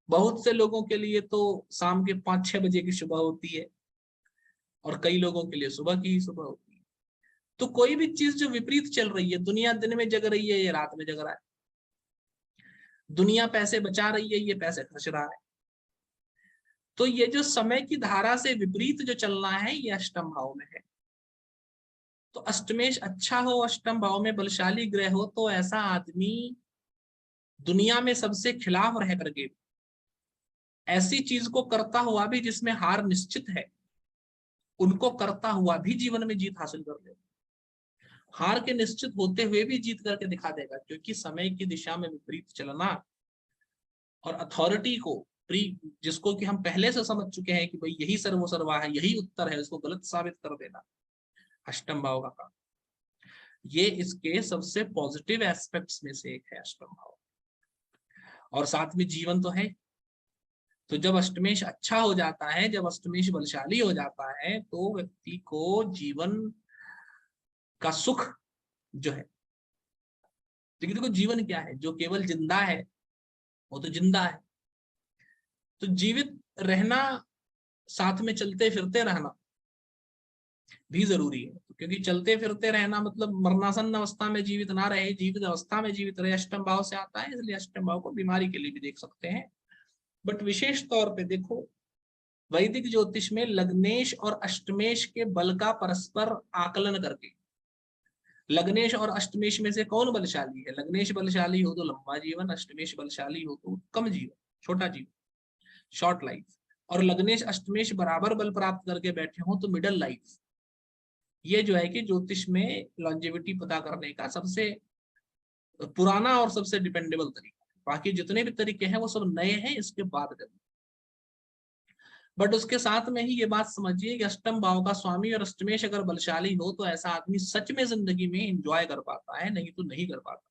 Speaker 1: बहुत से लोगों के लिए तो शाम के 5-6 बजे की सुबह होती है, और कई लोगों के लिए सुबह की ही सुबह होती है। तो कोई भी चीज जो विपरीत चल रही है, दुनिया दिन में जग रही है, ये रात में जग रहा है, दुनिया पैसे बचा रही है, ये पैसे खर्च रहा है, तो ये जो समय की धारा से विपरीत जो चलना है ये अष्टम भाव में है। तो अष्टमेश अच्छा हो, अष्टम भाव में बलशाली ग्रह हो, तो ऐसा आदमी दुनिया में सबसे खिलाफ रह करके ऐसी चीज को करता हुआ भी जिसमें हार निश्चित है, उनको करता हुआ भी जीवन में जीत हासिल कर ले। हार के निश्चित होते हुए भी जीत करके दिखा देगा, क्योंकि समय की दिशा में विपरीत चलना और अथॉरिटी को प्री जिसको कि हम पहले से समझ चुके हैं कि भाई यही सर्वोसर्वा है, यही उत्तर है, उसको गलत साबित कर देना, अष्टम भाव का काम। ये इसके सबसे पॉजिटिव एस्पेक्ट्स में से एक है अष्टम भाव। और साथ में जीवन तो है। तो जब अष्टमेश अच्छा हो जाता है, जब अष्टमेश बलशाली हो जाता है, तो व्यक्ति को जीवन का सुख जो है, लेकिन देखो जीवन क्या है, जो केवल जिंदा है वो तो जिंदा है। तो जीवित रहना, साथ में चलते फिरते रहना भी जरूरी है, क्योंकि चलते फिरते रहना मतलब मरणासन अवस्था में जीवित ना रहे, जीवित अवस्था में जीवित रहे, अष्टम भाव से आता है। इसलिए अष्टम भाव को बीमारी के लिए भी देख सकते हैं। बट विशेष तौर पे देखो, वैदिक ज्योतिष में लग्नेश और अष्टमेश के बल का परस्पर आकलन करके, लग्नेश और अष्टमेश में से कौन बलशाली है, लग्नेश बलशाली हो तो लंबा जीवन, अष्टमेश बलशाली हो तो कम जीवन, छोटा जीवन, शॉर्ट लाइफ, और लग्नेश अष्टमेश बराबर बल प्राप्त करके बैठे हो तो मिडल लाइफ। ये जो है कि ज्योतिष में लॉन्जेविटी पता करने का सबसे पुराना और सबसे डिपेंडेबल तरीका है। बाकी जितने भी तरीके हैं वो सब नए हैं इसके बाद में। बट उसके साथ में ही ये बात समझिए कि अष्टम भाव का स्वामी और अष्टमेश अगर बलशाली हो तो ऐसा आदमी सच में जिंदगी में एंजॉय कर पाता है, नहीं तो नहीं कर पाता।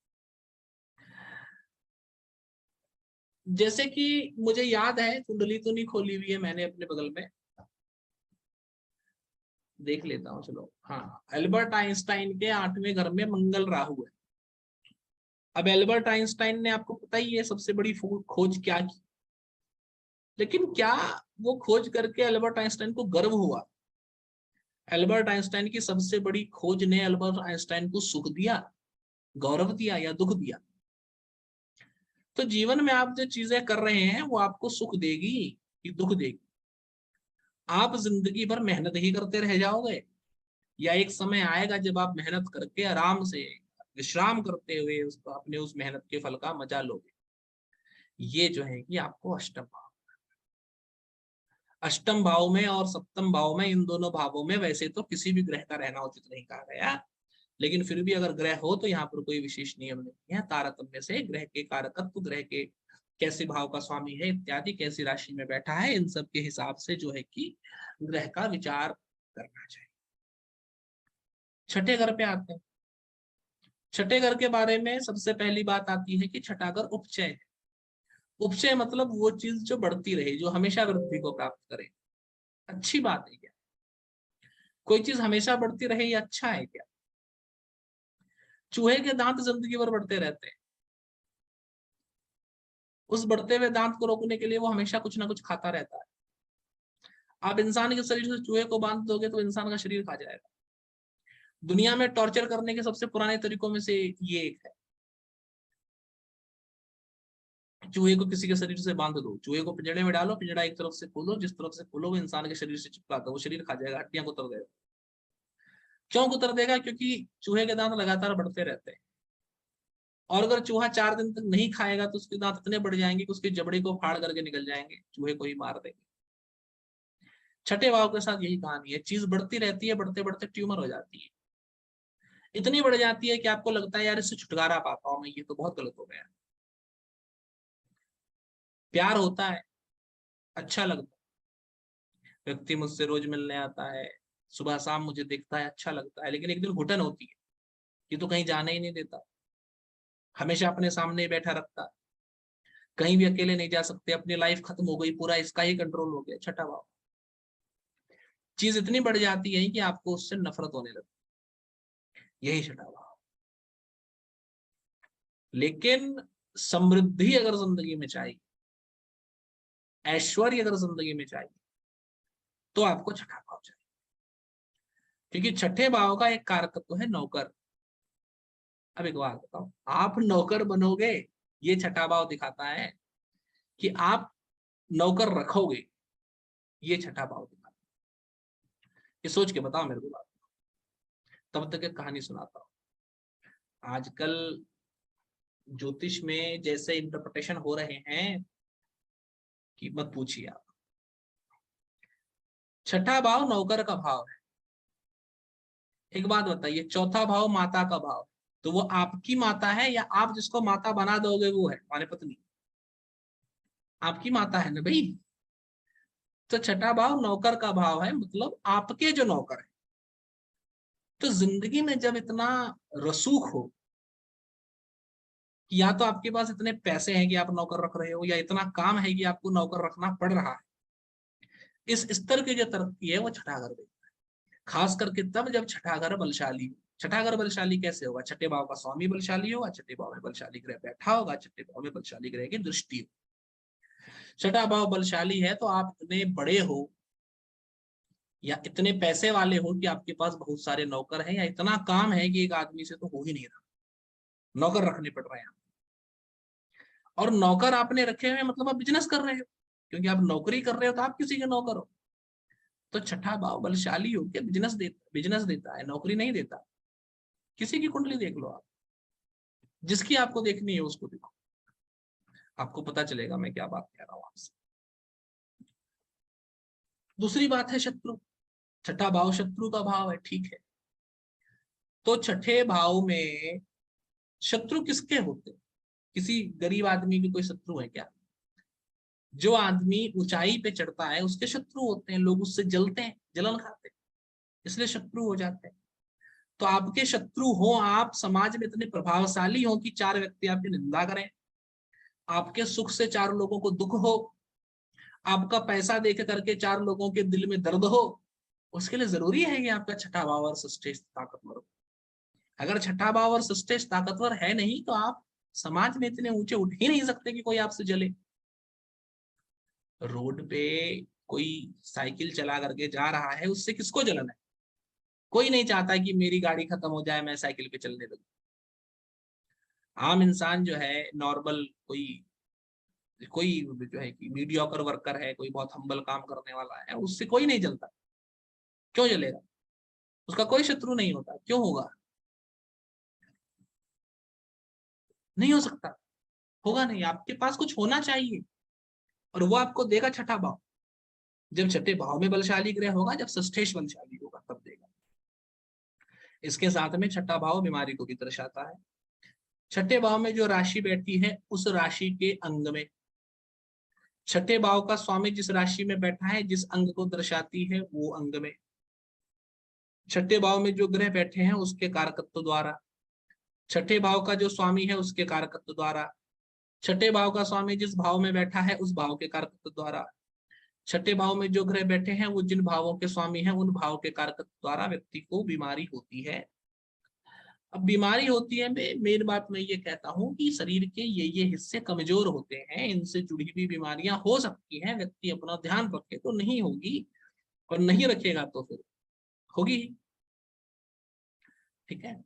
Speaker 1: जैसे कि मुझे याद है, कुंडली तो नहीं खोली हुई है मैंने अपने बगल में, देख लेता हूँ चलो। हाँ, एल्बर्ट आइंस्टाइन के 8वें घर में मंगल राहु है। अब एल्बर्ट आइंस्टाइन ने, आपको पता ही है, सबसे बड़ी खोज क्या की, लेकिन क्या वो खोज करके एल्बर्ट आइंस्टाइन को गर्व हुआ? एल्बर्ट आइंस्टाइन की सबसे बड़ी खोज ने एल्बर्ट आइंस्टाइन को सुख दिया, गौरव दिया, या दुख दिया? तो जीवन में आप जो चीजें कर रहे हैं वो आपको सुख देगी कि दुख देगी? आप जिंदगी भर मेहनत ही करते रह जाओगे, या एक समय आएगा जब आप मेहनत करके आराम से विश्राम करते हुए उसको, अपने उस मेहनत के फल का मजा लोगे? ये जो है कि आपको अष्टम भाव में और सप्तम भाव में, इन दोनों भावों में वैसे तो किसी भी ग्रह का रहना उचित नहीं कहा गया, लेकिन फिर भी अगर ग्रह हो तो यहाँ पर कोई विशेष नियम नहीं है। तारतम्य से ग्रह के कारकत्व, ग्रह के कैसे भाव का स्वामी है इत्यादि, कैसी राशि में बैठा है, इन सब के हिसाब से जो है कि ग्रह का विचार करना चाहिए। छठे घर पे आते हैं। छठे घर के बारे में सबसे पहली बात आती है कि छठा घर उपचय है। उपचय मतलब वो चीज जो बढ़ती रहे, जो हमेशा वृद्धि को प्राप्त करे। अच्छी बात है क्या? कोई चीज हमेशा बढ़ती रहे, ये अच्छा है क्या? चूहे के दांत जिंदगी भर बढ़ते रहते हैं। उस बढ़ते हुए दांत को रोकने के लिए वो हमेशा कुछ ना कुछ खाता रहता है। आप इंसान के शरीर से चूहे को बांध दोगे तो इंसान का शरीर खा जाएगा। दुनिया में टॉर्चर करने के सबसे पुराने तरीकों में से ये एक है। चूहे को किसी के शरीर से बांध दो, चूहे को पिंजड़े में डालो, पिंजड़ा एक तरफ से खोलो, जिस तरफ से खोलो वो इंसान के शरीर से चिपका दो, वो शरीर खा जाएगा, हड्डियां को उतर देगा। क्यों उतर देगा? क्योंकि चूहे के दांत लगातार बढ़ते रहते हैं। और अगर चूहा 4 दिन तक नहीं खाएगा तो उसके दांत इतने बढ़ जाएंगे कि उसकी जबड़े को फाड़ करके निकल जाएंगे, चूहे को ही मार देंगे। छठे भाव के साथ यही कहानी है, चीज बढ़ती रहती है, बढ़ते बढ़ते ट्यूमर हो जाती है, इतनी बढ़ जाती है कि आपको लगता है यार इससे छुटकारा पाता हूं मैं, ये तो बहुत गलत हो गया। प्यार होता है, अच्छा लगता है, व्यक्ति मुझसे रोज मिलने आता है, सुबह शाम मुझे देखता है, अच्छा लगता है, लेकिन एक दिन घुटन होती है, ये तो कहीं जाने ही नहीं देता, हमेशा अपने सामने ही बैठा रखता है, कहीं भी अकेले नहीं जा सकते, अपनी लाइफ खत्म हो गई, पूरा इसका ही कंट्रोल हो गया। छठा भाव, चीज इतनी बढ़ जाती है कि आपको उससे नफरत होने लगती है, यही छठा भाव। लेकिन समृद्धि अगर जिंदगी में चाहिए, ऐश्वर्य अगर जिंदगी में चाहिए, तो आपको छठा भाव चाहिए, क्योंकि छठे भाव का एक कारकत्व है नौकर। अब एक बात बताओ, आप नौकर बनोगे, ये छठा भाव दिखाता है, कि आप नौकर रखोगे, ये छठा भाव दिखाता है। ये सोच के बताओ मेरे को बात। तब तक एक कहानी सुनाता हूँ। आजकल ज्योतिष में जैसे इंटरप्रिटेशन हो रहे हैं कि मत पूछिए आप। छठा भाव नौकर का भाव है। एक बात बताइए, चौथा भाव माता का भाव है, तो वो आपकी माता है या आप जिसको माता बना दोगे वो है हमारी पत्नी? आपकी माता है ना भाई। तो छठा भाव नौकर का भाव है, मतलब आपके जो नौकर है। तो जिंदगी में जब इतना रसूख हो कि या तो आपके पास इतने पैसे हैं कि आप नौकर रख रहे हो, या इतना काम है कि आपको नौकर रखना पड़ रहा है, इस स्तर की जो तरक्की है वो छठा घर देता है। खास करके तब जब छठा घर बलशाली हो। छठा घर बलशाली कैसे होगा? छठे भाव का स्वामी बलशाली होगा, छठे भाव में बलशाली ग्रह बैठा होगा, छठे भाव में बलशाली ग्रह की दृष्टि हो। छठा भाव बलशाली है तो आप इतने बड़े हो या इतने पैसे वाले हो कि आपके पास बहुत सारे नौकर हैं, या इतना काम है कि एक आदमी से तो हो ही नहीं रहा, नौकर रखने पड़ रहे हैं। और नौकर आपने रखे हुए मतलब आप बिजनेस कर रहे हो, क्योंकि आप नौकरी कर रहे हो तो आप किसी के नौकर हो। तो छठा भाव बलशाली हो के बिजनेस देता है, नौकरी नहीं देता। किसी की कुंडली देख लो आप, जिसकी आपको देखनी है उसको देखो, आपको पता चलेगा मैं क्या बात कह रहा हूं आपसे। दूसरी बात है शत्रु। छठा भाव शत्रु का भाव है, ठीक है। तो छठे भाव में शत्रु किसके होते हैं? किसी गरीब आदमी के कोई शत्रु है क्या? जो आदमी ऊंचाई पे चढ़ता है उसके शत्रु होते हैं, लोग उससे जलते हैं, जलन खाते हैं, इसलिए शत्रु हो जाते हैं। तो आपके शत्रु हो, आप समाज में इतने प्रभावशाली हो कि चार व्यक्ति आपकी निंदा करें, आपके सुख से चार लोगों को दुख हो, आपका पैसा देख करके चार लोगों के दिल में दर्द हो, उसके लिए जरूरी है कि आपका छठा भाव और सृष्टेश ताकतवर हो। अगर छठा भाव और सृष्टेश ताकतवर है नहीं तो आप समाज में इतने ऊंचे उठ ही नहीं सकते कि कोई आपसे जले। रोड पे कोई साइकिल चला करके जा रहा है, उससे किसको जलन है? कोई नहीं चाहता कि मेरी गाड़ी खत्म हो जाए, मैं साइकिल पे चलने लगूं। आम इंसान जो है, नॉर्मल कोई कोई जो है कि मीडियोकर वर्कर है, कोई बहुत हम्बल काम करने वाला है, उससे कोई नहीं जलता। क्यों जलेगा? उसका कोई शत्रु नहीं होता, क्यों होगा? नहीं हो सकता, होगा नहीं। आपके पास कुछ होना चाहिए, और वो आपको देगा छठा भाव। जब छठे भाव में बलशाली ग्रह होगा, जब षष्ठेश बलशाली होगा, तब देगा। इसके साथ में छठा भाव बीमारी को भी दर्शाता है। छठे भाव में जो राशि बैठी है उस राशि के अंग में, छठे भाव का स्वामी जिस राशि में बैठा है, जिस अंग को दर्शाती है वो अंग में, छठे भाव में जो ग्रह बैठे हैं उसके कारकत्व द्वारा, छठे भाव का जो स्वामी है उसके कारकत्व द्वारा, छठे भाव का स्वामी जिस भाव में बैठा है उस भाव के कारकत्व द्वारा, छठे भाव में जो ग्रह बैठे हैं वो जिन भावों के स्वामी हैं उन भाव के कारकत्व द्वारा व्यक्ति को बीमारी होती है। अब बीमारी होती है, मेन बात मैं ये कहता हूँ कि शरीर के ये हिस्से कमजोर होते हैं, इनसे जुड़ी हुई बीमारियां हो सकती हैं। व्यक्ति अपना ध्यान रखे तो नहीं होगी, और नहीं रखेगा तो फिर होगी। ठीक है।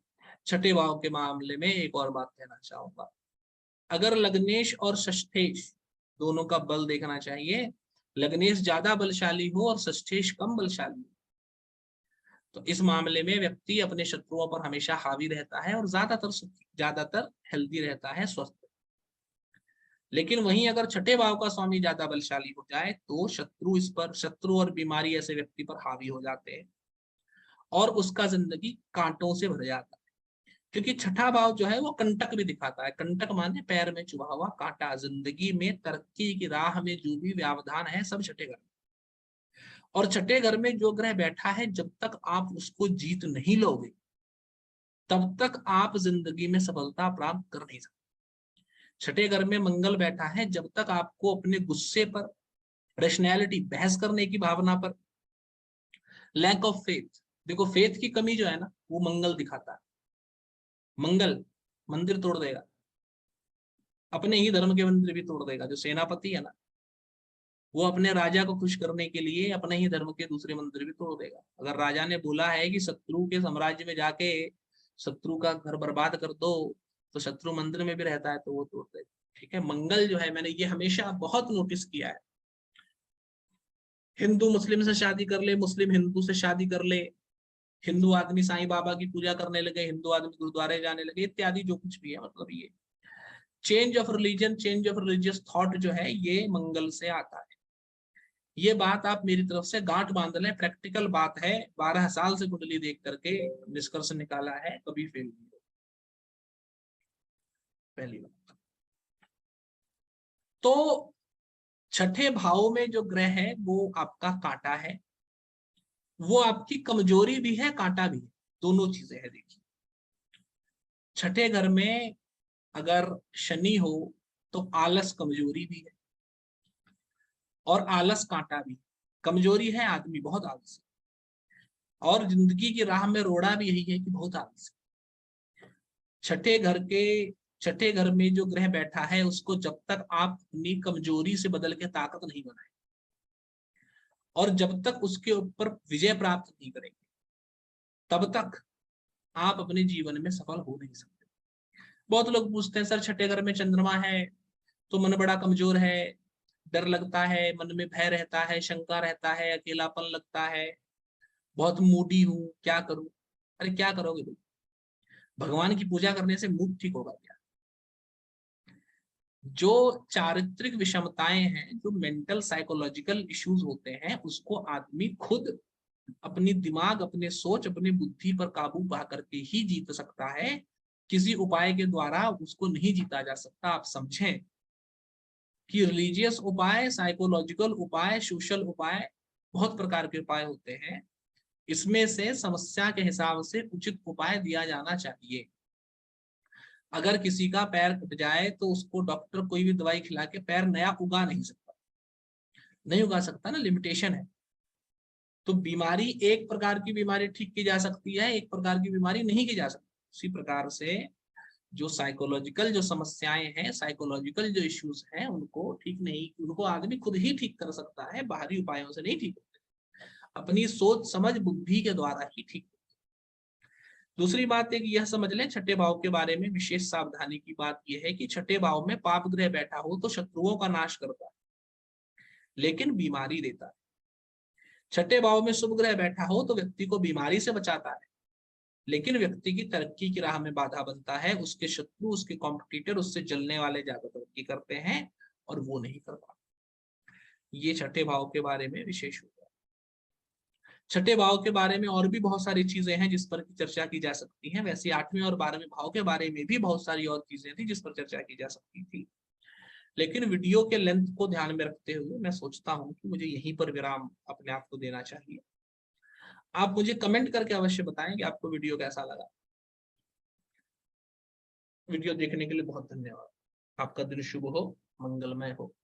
Speaker 1: छठे भाव के मामले में एक और बात कहना चाहूंगा, अगर लग्नेश और षष्ठेश दोनों का बल देखना चाहिए, लग्नेश ज्यादा बलशाली हो और षष्ठेश कम बलशाली हो, तो इस मामले में व्यक्ति अपने शत्रुओं पर हमेशा हावी रहता है और ज्यादातर हेल्दी रहता है, स्वस्थ। लेकिन वहीं अगर छठे भाव का स्वामी ज्यादा बलशाली हो जाए तो शत्रु और बीमारी ऐसे व्यक्ति पर हावी हो जाते हैं, और उसका जिंदगी कांटों से भर जाता है। क्योंकि छठा भाव जो है वो कंटक भी दिखाता है। कंटक माने पैर में चुभा हुआ कांटा। जिंदगी में तरक्की की राह में जो भी व्यवधान है सब छठे घर में। और छठे घर में जो ग्रह बैठा है, जब तक आप उसको जीत नहीं लोगे तब तक आप जिंदगी में सफलता प्राप्त कर नहीं सकते। छठे घर में मंगल बैठा है, जब तक आपको अपने गुस्से पर, रेशनैलिटी, बहस करने की भावना पर, लैक ऑफ फेथ, देखो फेथ की कमी जो है ना वो मंगल दिखाता है। मंगल मंदिर तोड़ देगा, अपने ही धर्म के मंदिर भी तोड़ देगा। जो सेनापति है ना, वो अपने राजा को खुश करने के लिए अपने ही धर्म के दूसरे मंदिर भी तोड़ देगा। अगर राजा ने बोला है कि शत्रु के साम्राज्य में जाके शत्रु का घर बर्बाद कर दो, तो शत्रु मंदिर में भी रहता है तो वो तोड़ देगा। ठीक है। मंगल जो है, मैंने ये हमेशा बहुत नोटिस किया है, हिंदू मुस्लिम से शादी कर ले, मुस्लिम हिंदू से शादी कर ले, हिंदू आदमी साईं बाबा की पूजा करने लगे, हिंदू आदमी गुरुद्वारे जाने लगे, इत्यादि जो कुछ भी है, मतलब ये change of religion, change of religious thought जो है ये मंगल से आता है। ये बात आप मेरी तरफ से गांठ बांध लें, प्रैक्टिकल बात है, 12 साल से कुंडली देख करके निष्कर्ष निकाला है, कभी फेल नहीं हो। पहली बात तो छठे भाव में जो ग्रह है वो आपका कांटा है, वो आपकी कमजोरी भी है, कांटा भी है, दोनों चीजें हैं। देखिए छठे घर में अगर शनि हो तो आलस कमजोरी भी है, और आलस कांटा भी। कमजोरी है, आदमी बहुत आलसी, और जिंदगी की राह में रोड़ा भी यही है कि बहुत आलसी। छठे घर के छठे घर में जो ग्रह बैठा है उसको जब तक आप अपनी कमजोरी से बदल के ताकत नहीं बनाए, और जब तक उसके ऊपर विजय प्राप्त नहीं करेंगे, तब तक आप अपने जीवन में सफल हो नहीं सकते। बहुत लोग पूछते हैं सर छठे घर में चंद्रमा है तो मन बड़ा कमजोर है, डर लगता है, मन में भय रहता है, शंका रहता है, अकेलापन लगता है, बहुत मूडी हूं, क्या करूं। अरे क्या करोगे भाई, भगवान की पूजा करने से मूड ठीक होगा क्या? जो चारित्रिक विषमताएं हैं, जो मेंटल साइकोलॉजिकल इश्यूज होते हैं, उसको आदमी खुद अपनी दिमाग, अपने सोच, अपनी बुद्धि पर काबू पा करके ही जीत सकता है। किसी उपाय के द्वारा उसको नहीं जीता जा सकता। आप समझें कि रिलीजियस उपाय, साइकोलॉजिकल उपाय, सोशल उपाय, बहुत प्रकार के उपाय होते हैं। इसमें से समस्या के हिसाब से उचित उपाय दिया जाना चाहिए। अगर किसी का पैर कट जाए तो उसको डॉक्टर कोई भी दवाई खिला के पैर नया उगा नहीं सकता, नहीं उगा सकता ना, लिमिटेशन है। तो बीमारी, एक प्रकार की बीमारी ठीक की जा सकती है, एक प्रकार की बीमारी नहीं की जा सकती। उसी प्रकार से जो साइकोलॉजिकल जो समस्याएं हैं, साइकोलॉजिकल जो इश्यूज हैं, उनको ठीक नहीं, उनको आदमी खुद ही ठीक कर सकता है, बाहरी उपायों से नहीं ठीक होते, अपनी सोच समझ बुद्धि के द्वारा ही ठीक। दूसरी बात एक यह समझ लें छठे भाव के बारे में विशेष सावधानी की बात यह है कि छठे भाव में पाप ग्रह बैठा हो तो शत्रुओं का नाश करता है, लेकिन बीमारी देता है। छठे भाव में शुभ ग्रह बैठा हो तो व्यक्ति को बीमारी से बचाता है, लेकिन व्यक्ति की तरक्की की राह में बाधा बनता है। उसके शत्रु, उसके कॉम्पिटिटर, उससे जलने वाले ज्यादा तरक्की करते हैं और वो नहीं कर पाते। ये छठे भाव के बारे में विशेष होता है। छठे भाव के बारे में और भी बहुत सारी चीजें हैं जिस पर चर्चा की जा सकती है। वैसे 8वें और 12वें भाव के बारे में भी बहुत सारी और चीजें थी जिस पर चर्चा की जा सकती थी, लेकिन वीडियो के लेंथ को ध्यान में रखते हुए मैं सोचता हूं कि मुझे यहीं पर विराम अपने आप को देना चाहिए। आप मुझे कमेंट करके अवश्य बताएं कि आपको वीडियो कैसा लगा। वीडियो देखने के लिए बहुत धन्यवाद। आपका दिन शुभ हो, मंगलमय हो।